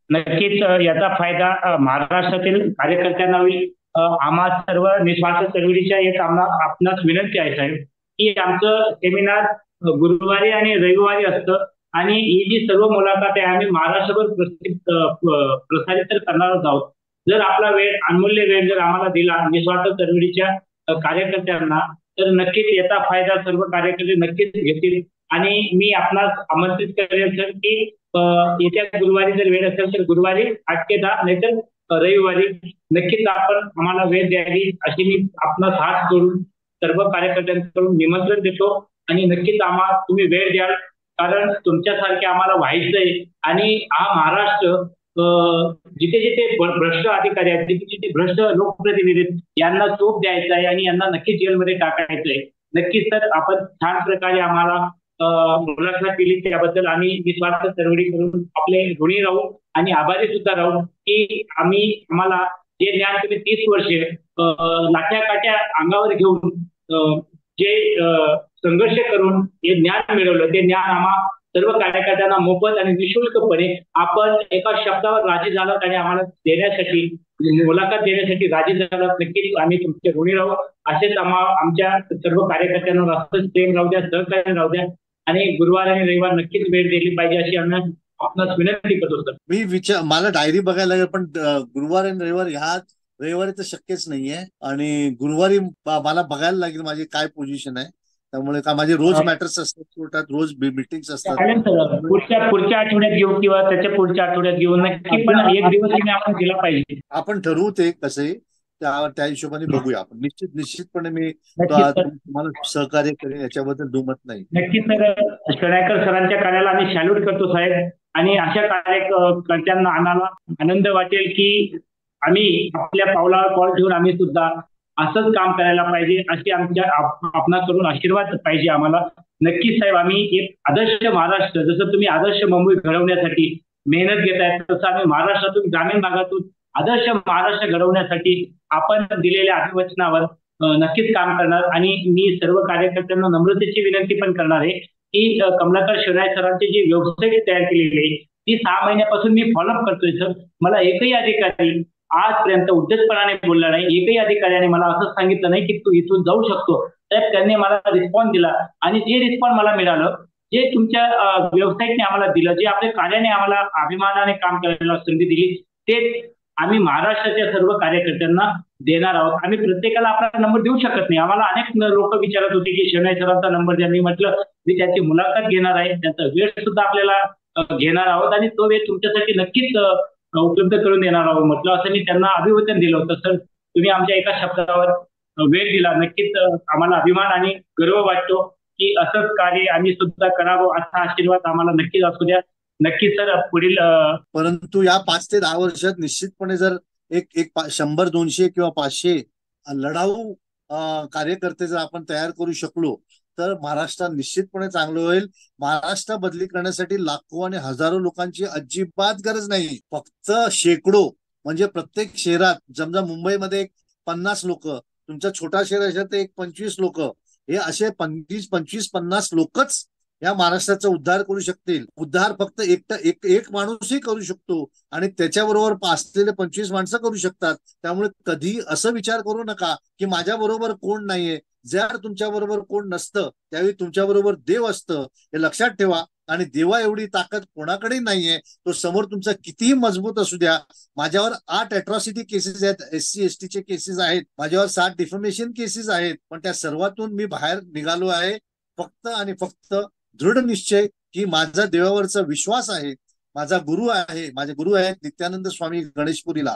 नक्कीच याचा फायदा महाराष्ट्रातील कार्यकर्त्यांना होईल. आम्हा सर्व निस्वार्थ चळवळीच्या एक आपणास विनंती आहे साहेब की आमचं सेमिनार गुरुवारी आणि रविवारी असतं आणि ही जी सर्व मुलाखत आहे आम्ही महाराष्ट्रभर प्रसारित तर करणारच आहोत. जर आपला वेळ अमूल्य वेळ जर आम्हाला दिला निस्वार्थ चळवळीच्या कार्यकर्त्यांना तर नक्कीच याचा फायदा सर्व कार्यकर्ते नक्कीच घेतील. आणि मी आपणास आमंत्रित करेल सर की येत्या गुरुवारी जर वेळ असेल तर गुरुवारी 8 ते 10 नाहीतर रविवारी नक्कीच आपण आम्हाला वेळ द्यावी अशी मी आपणास हात जोडून सर्व कार्यकर्त्यांकडून निमंत्रण देतो. आणि नक्कीच आम्हाला तुम्ही वेळ द्याल कारण तुमच्यासारखे आम्हाला व्हायचंय. आणि हा महाराष्ट्र जिथे जिथे भ्रष्ट अधिकारी आहेत जिथे जिथे भ्रष्ट लोकप्रतिनिधी आहेत यांना चोप द्यायचा आहे आणि यांना नक्कीच जेलमध्ये टाकायचंय. नक्कीच तर आपण छान प्रकारे आम्हाला मुलाखत दिली त्याबद्दल आम्ही निस्वार्थ चळवळी करून आपले ऋणी राहू आणि आभारी सुद्धा राहू की आम्हाला जे ज्ञान तुम्ही 30 वर्षे लाट्या काट्या अंगावर घेऊन जे संघर्ष करून हे ज्ञान मिळवलं ते ज्ञान आम्हा सर्व कार्यकर्त्यांना मोफत आणि निशुल्कपणे आपण एका शब्दावर राजी झालात आणि आम्हाला देण्यासाठी मुलाखत देण्यासाठी राजी झालात. नक्कीच आम्ही तुमचे ऋणी राहू. असेच आमच्या सर्व कार्यकर्त्यांना असंच प्रेम राहू द्या सहकार्य राहू द्या आणि गुरुवार आणि रविवार नक्कीच वेळ दिली पाहिजे अशी आम्ही आपणास विनंती करतो सर. मला डायरी बघायला लागेल पण गुरुवार आणि रविवार ह्या रविवारी तर शक्यच नाहीये आणि गुरुवारी मला बघायला लागेल माझी काय पोझिशन आहे. त्यामुळे का माझे रोज मॅटर्स असतात कोर्टात रोज मीटिंग्स असतात. पुढच्या आठवड्यात घेऊ किंवा त्याच्या पुढच्या आठवड्यात घेऊ नक्की पण एक दिवस तुम्ही आपण दिला पाहिजे. आपण ठरवू ते कसंही त्या हिशोबाने बघूया आपण निश्चितपणे मी तुम्हाला सहकार्य करेन याच्याबद्दल दुमत नाही. नक्कीच सर शरायकर सरांच्या कार्याला आम्ही सॅल्यूट करतो साहेब. आणि अशा कार्यकर्त्यांना आम्हाला आनंद वाटेल की आम्ही आपल्या पावलावर पाऊल ठेवून आम्ही सुद्धा असंच काम करायला पाहिजे अशी आमच्या आपणाकडून आशीर्वाद पाहिजे आम्हाला. नक्कीच साहेब आम्ही एक आदर्श महाराष्ट्र जसं तुम्ही आदर्श मुंबई घडवण्यासाठी मेहनत घेताय तसं आम्ही महाराष्ट्रातून ग्रामीण भागातून आदर्श महाराष्ट्र घडवण्यासाठी आपण दिलेल्या अभिवचनावर नक्कीच काम करणार. आणि मी सर्व कार्यकर्त्यांना नम्रतेची विनंती पण करणार आहे की कमलाकर शिवराय सरांची जी वेबसाईट तयार केलेली आहे ती 6 महिन्यापासून मी फॉलोअप करतोय सर. मला एकही अधिकारी आजपर्यंत उद्धटपणाने बोलला नाही. एकही अधिकाऱ्याने मला असं सांगितलं नाही की तू इथून जाऊ शकतो. तर त्यांनी मला रिस्पॉन्स दिला आणि जे रिस्पॉन्स मला मिळालं जे तुमच्या वेबसाईटने आम्हाला दिलं जे आपल्या कार्याने आम्हाला अभिमानाने काम करायला संधी दिली ते आम्ही महाराष्ट्राच्या सर्व कार्यकर्त्यांना देणार आहोत. आम्ही प्रत्येकाला आपला नंबर देऊ शकत नाही. आम्हाला अनेक लोक विचारत होते की शरणाई सरांचा नंबर द्या. मी म्हटलं मी त्याची मुलाखत घेणार आहे त्यांचा वेळ सुद्धा आपल्याला घेणार आहोत आणि तो वेळ तुमच्यासाठी नक्कीच उपलब्ध करून देणार आहोत म्हटलं असं मी त्यांना अभिवचन दिलं होतं. सर तुम्ही आमच्या एका शब्दावर वेळ दिला. नक्कीच आम्हाला अभिमान आणि गर्व वाटतो की असंच कार्य आम्ही सुद्धा करावं असा आशीर्वाद आम्हाला नक्कीच असू द्या. नक्कीच सर पुढील परंतु या 5 ते 10 वर्षात निश्चितपणे जर एक 100, 200 किंवा 500 लढाऊ कार्यकर्ते जर आपण तयार करू शकलो तर महाराष्ट्रात निश्चितपणे चांगलं होईल. महाराष्ट्र बदली करण्यासाठी लाखो आणि हजारो लोकांची अजिबात गरज नाही. फक्त शेकडो म्हणजे प्रत्येक शहरात समजा मुंबईमध्ये 50 लोक तुमच्या छोटा शहर असेल तर 25 लोक हे असे 25-50 लोकच या महाराष्ट्राचा उद्धार करू शकतील. उद्धार फक्त एक माणूसही करू शकतो आणि त्याच्याबरोबर असलेले 25 माणसं करू शकतात. त्यामुळे कधी असं विचार करू नका की माझ्या बरोबर कोण नाहीये. जर तुमच्या बरोबर कोण नसतं त्यावेळी तुमच्या बरोबर देव असतं हे लक्षात ठेवा. आणि देवा एवढी ताकद कोणाकडेही नाहीये. तो समोर तुमचा कितीही मजबूत असू द्या. माझ्यावर 8 अट्रॉसिटी केसेस आहेत. SC ST चे केसेस आहेत. माझ्यावर 7 डिफमेशन केसेस आहेत. पण त्या सर्वातून मी बाहेर निघालो आहे फक्त आणि फक्त दृढ निश्चय की माझा देवावरचा विश्वास आहे. माझा गुरु आहे. माझे गुरु आहेत नित्यानंद स्वामी गणेशपुरीला.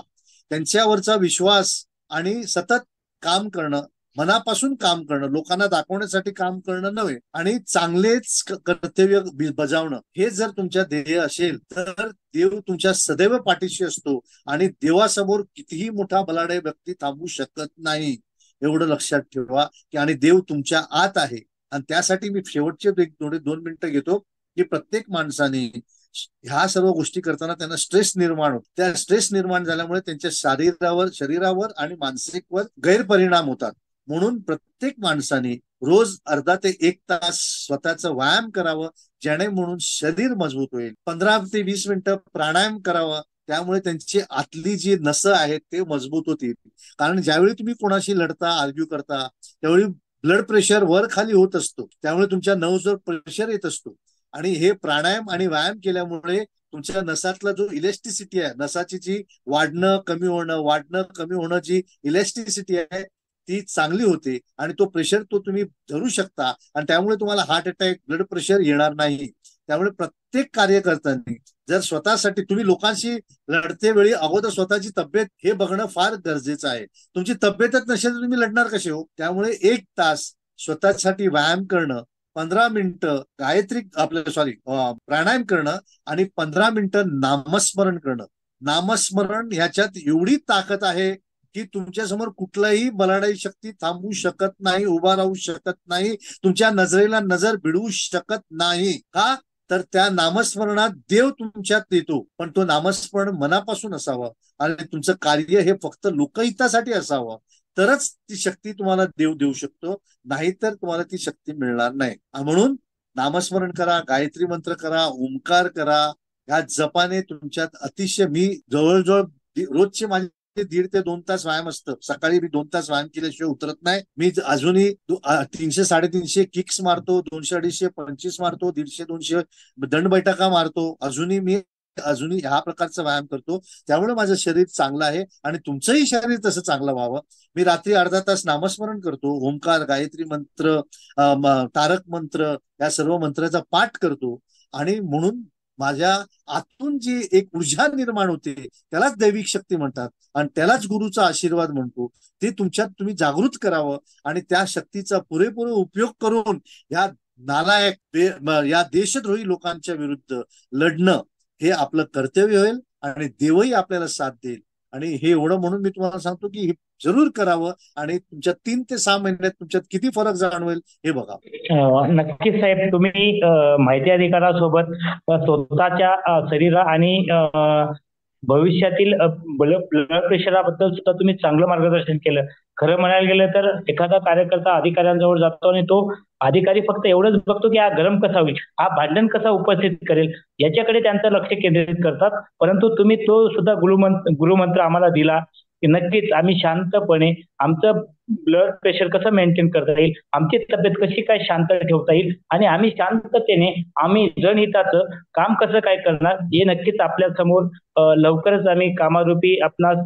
त्यांच्यावरचा विश्वास आणि सतत काम करणं मनापासून काम करणं लोकांना दाखवण्यासाठी काम करणं नव्हे आणि चांगलेच कर्तव्य बजावणं हे जर तुमच्या ध्येय असेल तर देव तुमच्या सदैव पाठीशी असतो आणि देवासमोर कितीही मोठा बलाढ्य व्यक्ती थांबू शकत नाही. एवढं लक्षात ठेवा की आणि देव तुमच्या आत आहे. आणि त्यासाठी मी शेवटचे 2 मिनिटं घेतो की प्रत्येक माणसाने ह्या सर्व गोष्टी करताना त्यांना स्ट्रेस निर्माण होतो. त्या स्ट्रेस निर्माण झाल्यामुळे त्यांच्या शरीरावर आणि मानसिकवर गैरपरिणाम होतात. म्हणून प्रत्येक माणसाने रोज अर्धा ते 1 तास स्वतःचा व्यायाम करावं ज्याने म्हणून शरीर मजबूत होईल. 15 ते 20 मिनिटं प्राणायाम करावा त्यामुळे त्यांची आतली जी नसं आहेत ते मजबूत होतील. कारण ज्यावेळी तुम्ही कोणाशी लढता आर्ग्यू करता त्यावेळी ब्लड प्रेशर वर खाली होत असतो, त्यामुळे तुमच्या नर्व्हवर प्रेशर येत असतो. आणि हे प्राणायाम आणि व्यायाम केल्यामुळे तुमच्या नसातला जो इलेस्टिसिटी आहे, नसाची जी वाढणं कमी होणं जी इलेस्टिसिटी आहे ती चांगली होते, आणि तो प्रेशर तुम्ही धरू शकता, आणि त्यामुळे तुम्हाला हार्ट अटॅक, ब्लड प्रेशर येणार नाही. त्यामुळे प्रत्येक कार्यकर्त्यांनी जर स्वतःसाठी, तुम्ही लोकांशी लढते वेळी अगोदर स्वतःची तब्येत हे बघणं फार गरजेचं आहे. तुमची तब्येतच नसेल तर तुम्ही लढणार कसे हो? त्यामुळे 1 तास स्वतःसाठी व्यायाम करणं, 15 मिनिटं गायत्री आपलं प्राणायाम करणं, आणि 15 मिनिटं नामस्मरण करणं. नामस्मरण ह्याच्यात एवढी ताकद आहे की तुमच्यासमोर कुठलाही बलाढ्य शक्ती थांबवू शकत नाही, उभा राहू शकत नाही, तुमच्या नजरेला नजर भिडवू शकत नाही. का? तर त्या नामस्मरणात देव तुमच्यात येतो, पण तो नामस्मरण मनापासून असावं, आणि तुमचं कार्य हे फक्त लोकहितासाठी असावं, तरच ती शक्ती तुम्हाला देव देऊ शकतो, नाहीतर तुम्हाला ती शक्ती मिळणार नाही. म्हणून नामस्मरण करा, गायत्री मंत्र करा, ओंकार करा. ह्या जपाने तुमच्यात अतिशय, मी जवळजवळ रोजचे माझे 1.5 ते 2 तास व्यायाम असतं. सकाळी मी 2 तास व्यायाम केल्याशिवाय उतरत नाही. मी अजूनही 300-350 किक्स मारतो, 200-250 पंचीस मारतो, 150-200 दंड बैठका मारतो. अजूनही ह्या प्रकारचा व्यायाम करतो. त्यामुळे माझं शरीर चांगलं आहे, आणि तुमचंही शरीर तसं चांगलं व्हावं. मी रात्री अर्धा तास नामस्मरण करतो, ओंकार, गायत्री मंत्र, तारक मंत्र, या सर्व मंत्राचा पाठ करतो. आणि म्हणून माझ्या आतून जी एक ऊर्जा निर्माण होते त्यालाच दैविक शक्ती म्हणतात, आणि त्यालाच गुरुचा आशीर्वाद म्हणतो. ते तुमच्यात तुम्ही जागृत करावं, आणि त्या शक्तीचा पुरेपूर उपयोग करून या या देशद्रोही लोकांच्या विरुद्ध लढणं हे आपलं कर्तव्य होईल, आणि देवही आपल्याला साथ देईल. आणि हे एवढं म्हणून मी तुम्हाला सांगतो की हे जरूर करावं, आणि तुमच्या 3 ते 6 महिन्यात तुमच्यात किती फरक जाणवेल हे बघा. नक्कीच साहेब, तुम्ही माहिती अधिकारासोबत स्वतःच्या शरीर आणि भविष्यातील ब्लड प्रेशराबद्दल सुद्धा तुम्ही चांगलं मार्गदर्शन केलं. खरं म्हणायला गेलं तर एखादा कार्यकर्ता अधिकाऱ्यांजवळ जातो आणि तो अधिकारी फक्त एवढंच बघतो की हा गरम कसा होईल, हा भांडण कसा उपस्थित करेल, याच्याकडे त्यांचं लक्ष केंद्रित करतात. परंतु तुम्ही तो सुद्धा गुरुमंत्र आम्हाला दिला की नक्कीच आम्ही शांतपणे आमचं ब्लड प्रेशर कसं मेंटेन करता येईल, आमची तब्येत कशी काय शांत ठेवता येईल, आणि आम्ही शांततेने आम्ही जनहिताचं काम कसं काय करणार, हे नक्कीच आपल्या समोर लवकरच आम्ही कामारूपी आपणास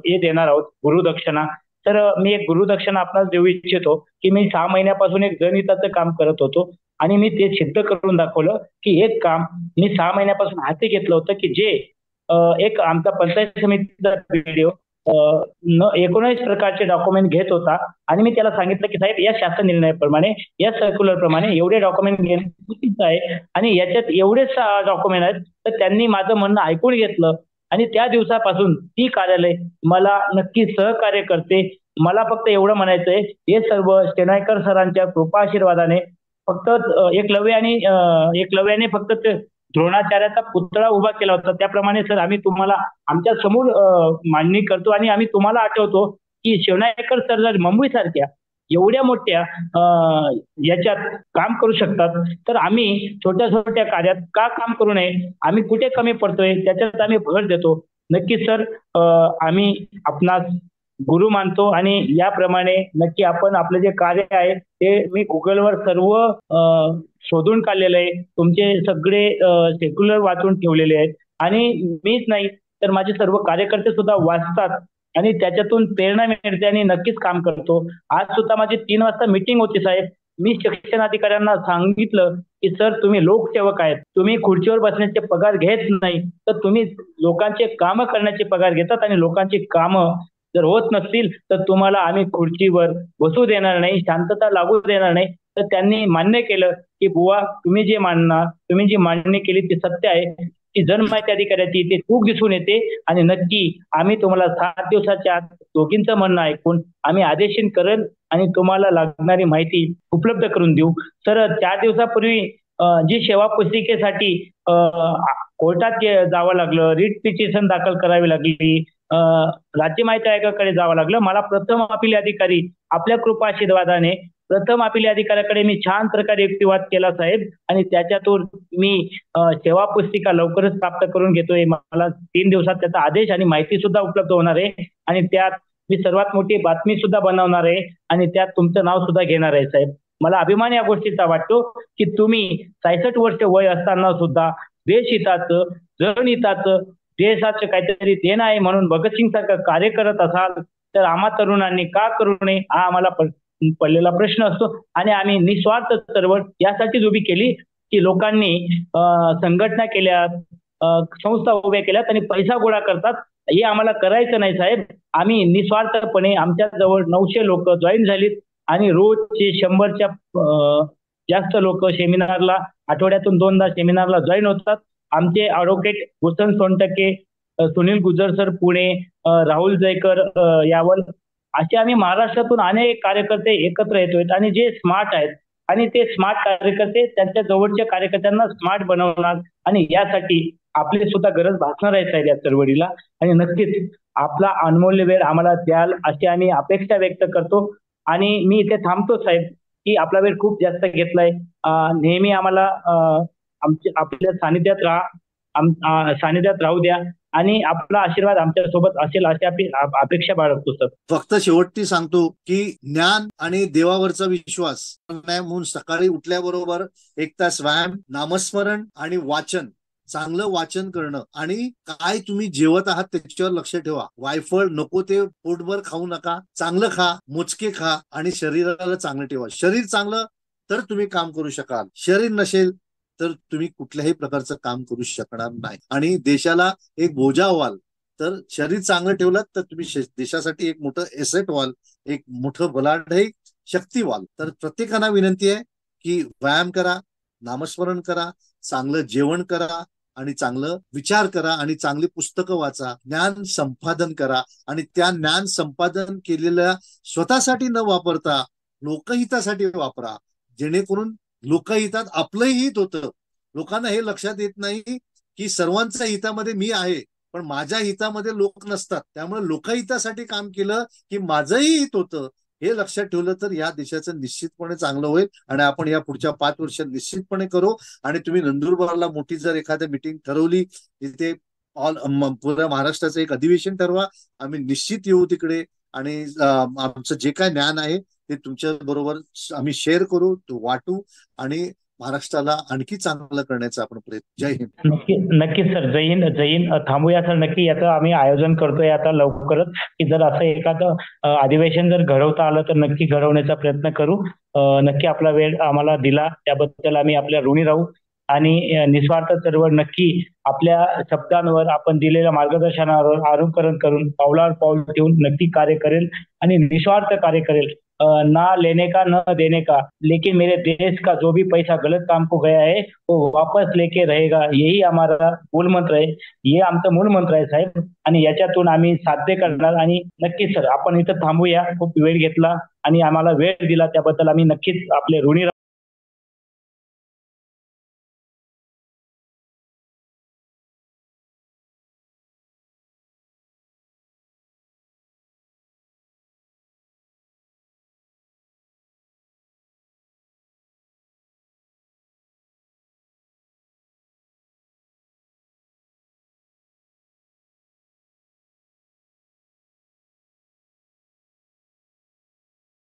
हे देणार आहोत, गुरुदक्षिणा. तर मी एक गुरुदक्षिणा आपणास देऊ इच्छितो की मी 6 महिन्यापासून एक जनहिताचं काम करत होतो, आणि मी ते सिद्ध करून दाखवलं की एक काम मी 6 महिन्यापासून हाती घेतलं होतं की जे एक आमचा पंचायत समितीचा व्हिडिओ 19 प्रकारचे डॉक्युमेंट घेत होता, आणि मी त्याला सांगितलं की साहेब, या शासन निर्णयाप्रमाणे, या सर्क्युलर प्रमाणे एवढे डॉक्युमेंट घेणं चुकीचं आहे, आणि याच्यात एवढेच डॉक्युमेंट आहेत. तर त्यांनी माझं म्हणणं ऐकून घेतलं, आणि त्या दिवसापासून ती कार्यालय मला नक्की सहकार्य करते. मला फक्त एवढं म्हणायचंय, हे सर्व शेनायकर सरांच्या कृपा आशीर्वादाने फक्त एकलव्याने फक्त ते द्रोणाचार्याचा पुतळा उभा केला होता, त्याप्रमाणे सर आम्ही तुम्हाला आमच्या समोर मांडणी करतो, आणि आम्ही तुम्हाला आठवतो की शिवनायकर सर जर मुंबई सारख्या एवढ्या मोठ्या याच्यात काम करू शकतात, तर आम्ही छोट्या छोट्या कार्यात का काम करू नये, आम्ही कुठे कमी पडतोय त्याच्यात आम्ही भर देतो. नक्कीच सर, आम्ही आपणास गुरु मानतो, आणि याप्रमाणे नक्की आपण आपलं जे कार्य आहे ते मी गुगलवर सर्व शोधून काढलेलं आहे. तुमचे सगळे सेक्युलर वाचून ठेवलेले आहेत, आणि मीच नाही तर माझे सर्व कार्यकर्ते सुद्धा वाचतात, आणि त्याच्यातून प्रेरणा मिळते, आणि नक्कीच काम करतो. आज सुद्धा माझी 3 वाजता मीटिंग होती साहेब. मी शिक्षण अधिकाऱ्यांना सांगितलं की सर, तुम्ही लोकसेवक आहेत, तुम्ही खुर्चीवर बसण्याचे पगार घेत नाही, तर तुम्ही लोकांचे कामं करण्याचे पगार घेतात, आणि लोकांची कामं जर होत नसतील तर तुम्हाला आम्ही खुर्चीवर बसू देणार नाही, शांतता लागू देणार नाही. तर त्यांनी मान्य केलं की बुवा, तुम्ही जे मांडणार, तुम्ही जी मांडणी केली ती सत्य आहे, ती जनमाहिती अधिकाऱ्याची ते चूक दिसून येते, आणि नक्की आम्ही तुम्हाला 7 दिवसाच्या आत दोघींचं म्हणणं ऐकून आम्ही आदेशित करेल, आणि तुम्हाला लागणारी माहिती उपलब्ध करून देऊ. तर 4 दिवसापूर्वी जी सेवा पुस्तिकेसाठी कोर्टात जावं लागलं, रिट पिटिशन दाखल करावी लागली, राज्य माहिती आयोगाकडे जावं लागलं. मला प्रथम अपील अधिकारी आपल्या कृपा आशीर्वादाने प्रथम अपील अधिकाऱ्याकडे मी छान प्रकारे युक्तिवाद केला साहेब, आणि त्याच्यातून मी सेवा पुस्तिका लवकरच प्राप्त करून घेतोय. मला 3 दिवसात त्याचा आदेश आणि माहिती सुद्धा उपलब्ध होणार आहे, आणि त्यात मी सर्वात मोठी बातमी सुद्धा बनवणार आहे आणि त्यात तुमचं नाव सुद्धा घेणार आहे साहेब. मला अभिमान या गोष्टीचा वाटतो की तुम्ही 66 वर्ष वय असताना सुद्धा देशहिताचं, जनहिताचं, देशाचं काहीतरी देणं आहे म्हणून भगतसिंग सारखं कार्य करत असाल तर आम्हा तरुणांनी का करू नये हा आम्हाला पडलेला प्रश्न असतो. आणि आम्ही निस्वार्थ चळवळ यासाठीच उभी केली की लोकांनी संघटना केल्या, संस्था उभ्या केल्यात आणि पैसा गोळा करतात. हे आम्हाला करायचं नाही साहेब. आम्ही निस्वार्थपणे आमच्या जवळ 900 लोक जॉईन झालीत आणि रोजचे 100च्या जास्त लोक सेमिनारला, आठवड्यातून 2दा सेमिनारला जॉईन होतात. आमचे ॲडव्होकेट भूषण सोनटक्के, सुनील गुजर सर पुणे, राहुल जयकर यावल, असे आम्ही महाराष्ट्रातून अनेक कार्यकर्ते एकत्र येतोय आणि जे स्मार्ट आहेत आणि ते स्मार्ट कार्यकर्ते त्यांच्या जवळच्या कार्यकर्त्यांना स्मार्ट बनवणार आणि यासाठी आपली सुद्धा गरज भासणार आहे साहेब या चळवळीला. आणि नक्कीच आपला अनमूल्य वेळ आम्हाला द्याल अशी आम्ही अपेक्षा व्यक्त करतो. आणि मी इथे थांबतो साहेब की आपला वेळ खूप जास्त घेतलाय. नेहमी आम्हाला आपल्या सानिध्यात सानिध्यात राहू द्या आणि आपला आशीर्वाद आमच्या सोबत असेल अशी अपेक्षा बाळगतो सर. फक्त शेवटी सांगतो की ज्ञान आणि देवावरचा विश्वास म्हणून सकाळी उठल्याबरोबर 1 तास व्यायाम, नामस्मरण आणि वाचन, चांगलं वाचन करणं आणि काय तुम्ही जेवत आहात त्याच्यावर लक्ष ठेवा. वायफळ नको ते पोटभर खाऊ नका, चांगलं खा, मोजके खा आणि शरीराला चांगलं ठेवा. शरीर चांगलं तर तुम्ही काम करू शकाल, शरीर नसेल तर तुम्ही कुठल्याही प्रकारचं काम करू शकणार नाही आणि देशाला एक बोजा व्हाल. तर शरीर चांगलं ठेवलं तर तुम्ही देशासाठी एक मोठं एसेट व्हाल, एक मोठं बलाढ्य शक्ती व्हाल. तर प्रत्येकाला विनंती आहे की व्यायाम करा, नामस्मरण करा, चांगलं जेवण करा आणि चांगलं विचार करा आणि चांगली पुस्तकं वाचा, ज्ञान संपादन करा आणि त्या ज्ञान संपादन केलेल्या स्वतःसाठी न वापरता लोकहितासाठी वापरा, जेणेकरून लोकहितात आपलंही हित होतं. लोकांना हे लक्षात येत नाही की सर्वांच्या हितामध्ये मी आहे पण माझ्या हितामध्ये लोक नसतात. त्यामुळे लोकहितासाठी काम केलं की माझंही हित होतं. हे लक्षात ठेवलं तर या देशाचं निश्चितपणे चांगलं होईल आणि आपण या पुढच्या 5 वर्षात निश्चितपणे करू. आणि तुम्ही नंदुरबारला मोठी जर एखाद्या मीटिंग ठरवली, तिथे पुऱ्या महाराष्ट्राचं एक अधिवेशन ठरवा, आम्ही निश्चित येऊ तिकडे आणि आमचं जे काय ज्ञान आहे ते तुमच्या बरोबर आम्ही शेअर करू, तो वाटू आणि महाराष्ट्राला आणखी चांगलं करण्याचा आपण प्रयत्न. जय हिंद. नक्कीच सर. जय हिंद. जय हिंद. थांबूया सर. नक्की याचं आम्ही आयोजन करतोय आता लवकरच की जर असं एखादं अधिवेशन जर घडवता आलं तर नक्की घडवण्याचा प्रयत्न करू. नक्की आपला वेळ आम्हाला दिला त्याबद्दल आम्ही आपल्या ऋणी राहू आणि निस्वार्थ चळवळ नक्की आपल्या शब्दांवर, आपण दिलेल्या मार्गदर्शनावर अनुकरण करून पावलावर पाऊल ठेवून नक्की कार्य करेल आणि निस्वार्थ कार्य करेल. ना लेने का न देने का, लेकिन मेरे देश का जो भी पैसा गलत काम को गया है वो वापस लेके रहेगा, यही हमारा मूल मंत्र आहे. हे आमचं मूल मंत्र आहे साहेब आणि याच्यातून आम्ही साध्य करणार. आणि नक्कीच सर आपण इथं थांबूया. खूप वेळ घेतला आणि आम्हाला वेळ दिला त्याबद्दल आम्ही नक्कीच आपले ऋणी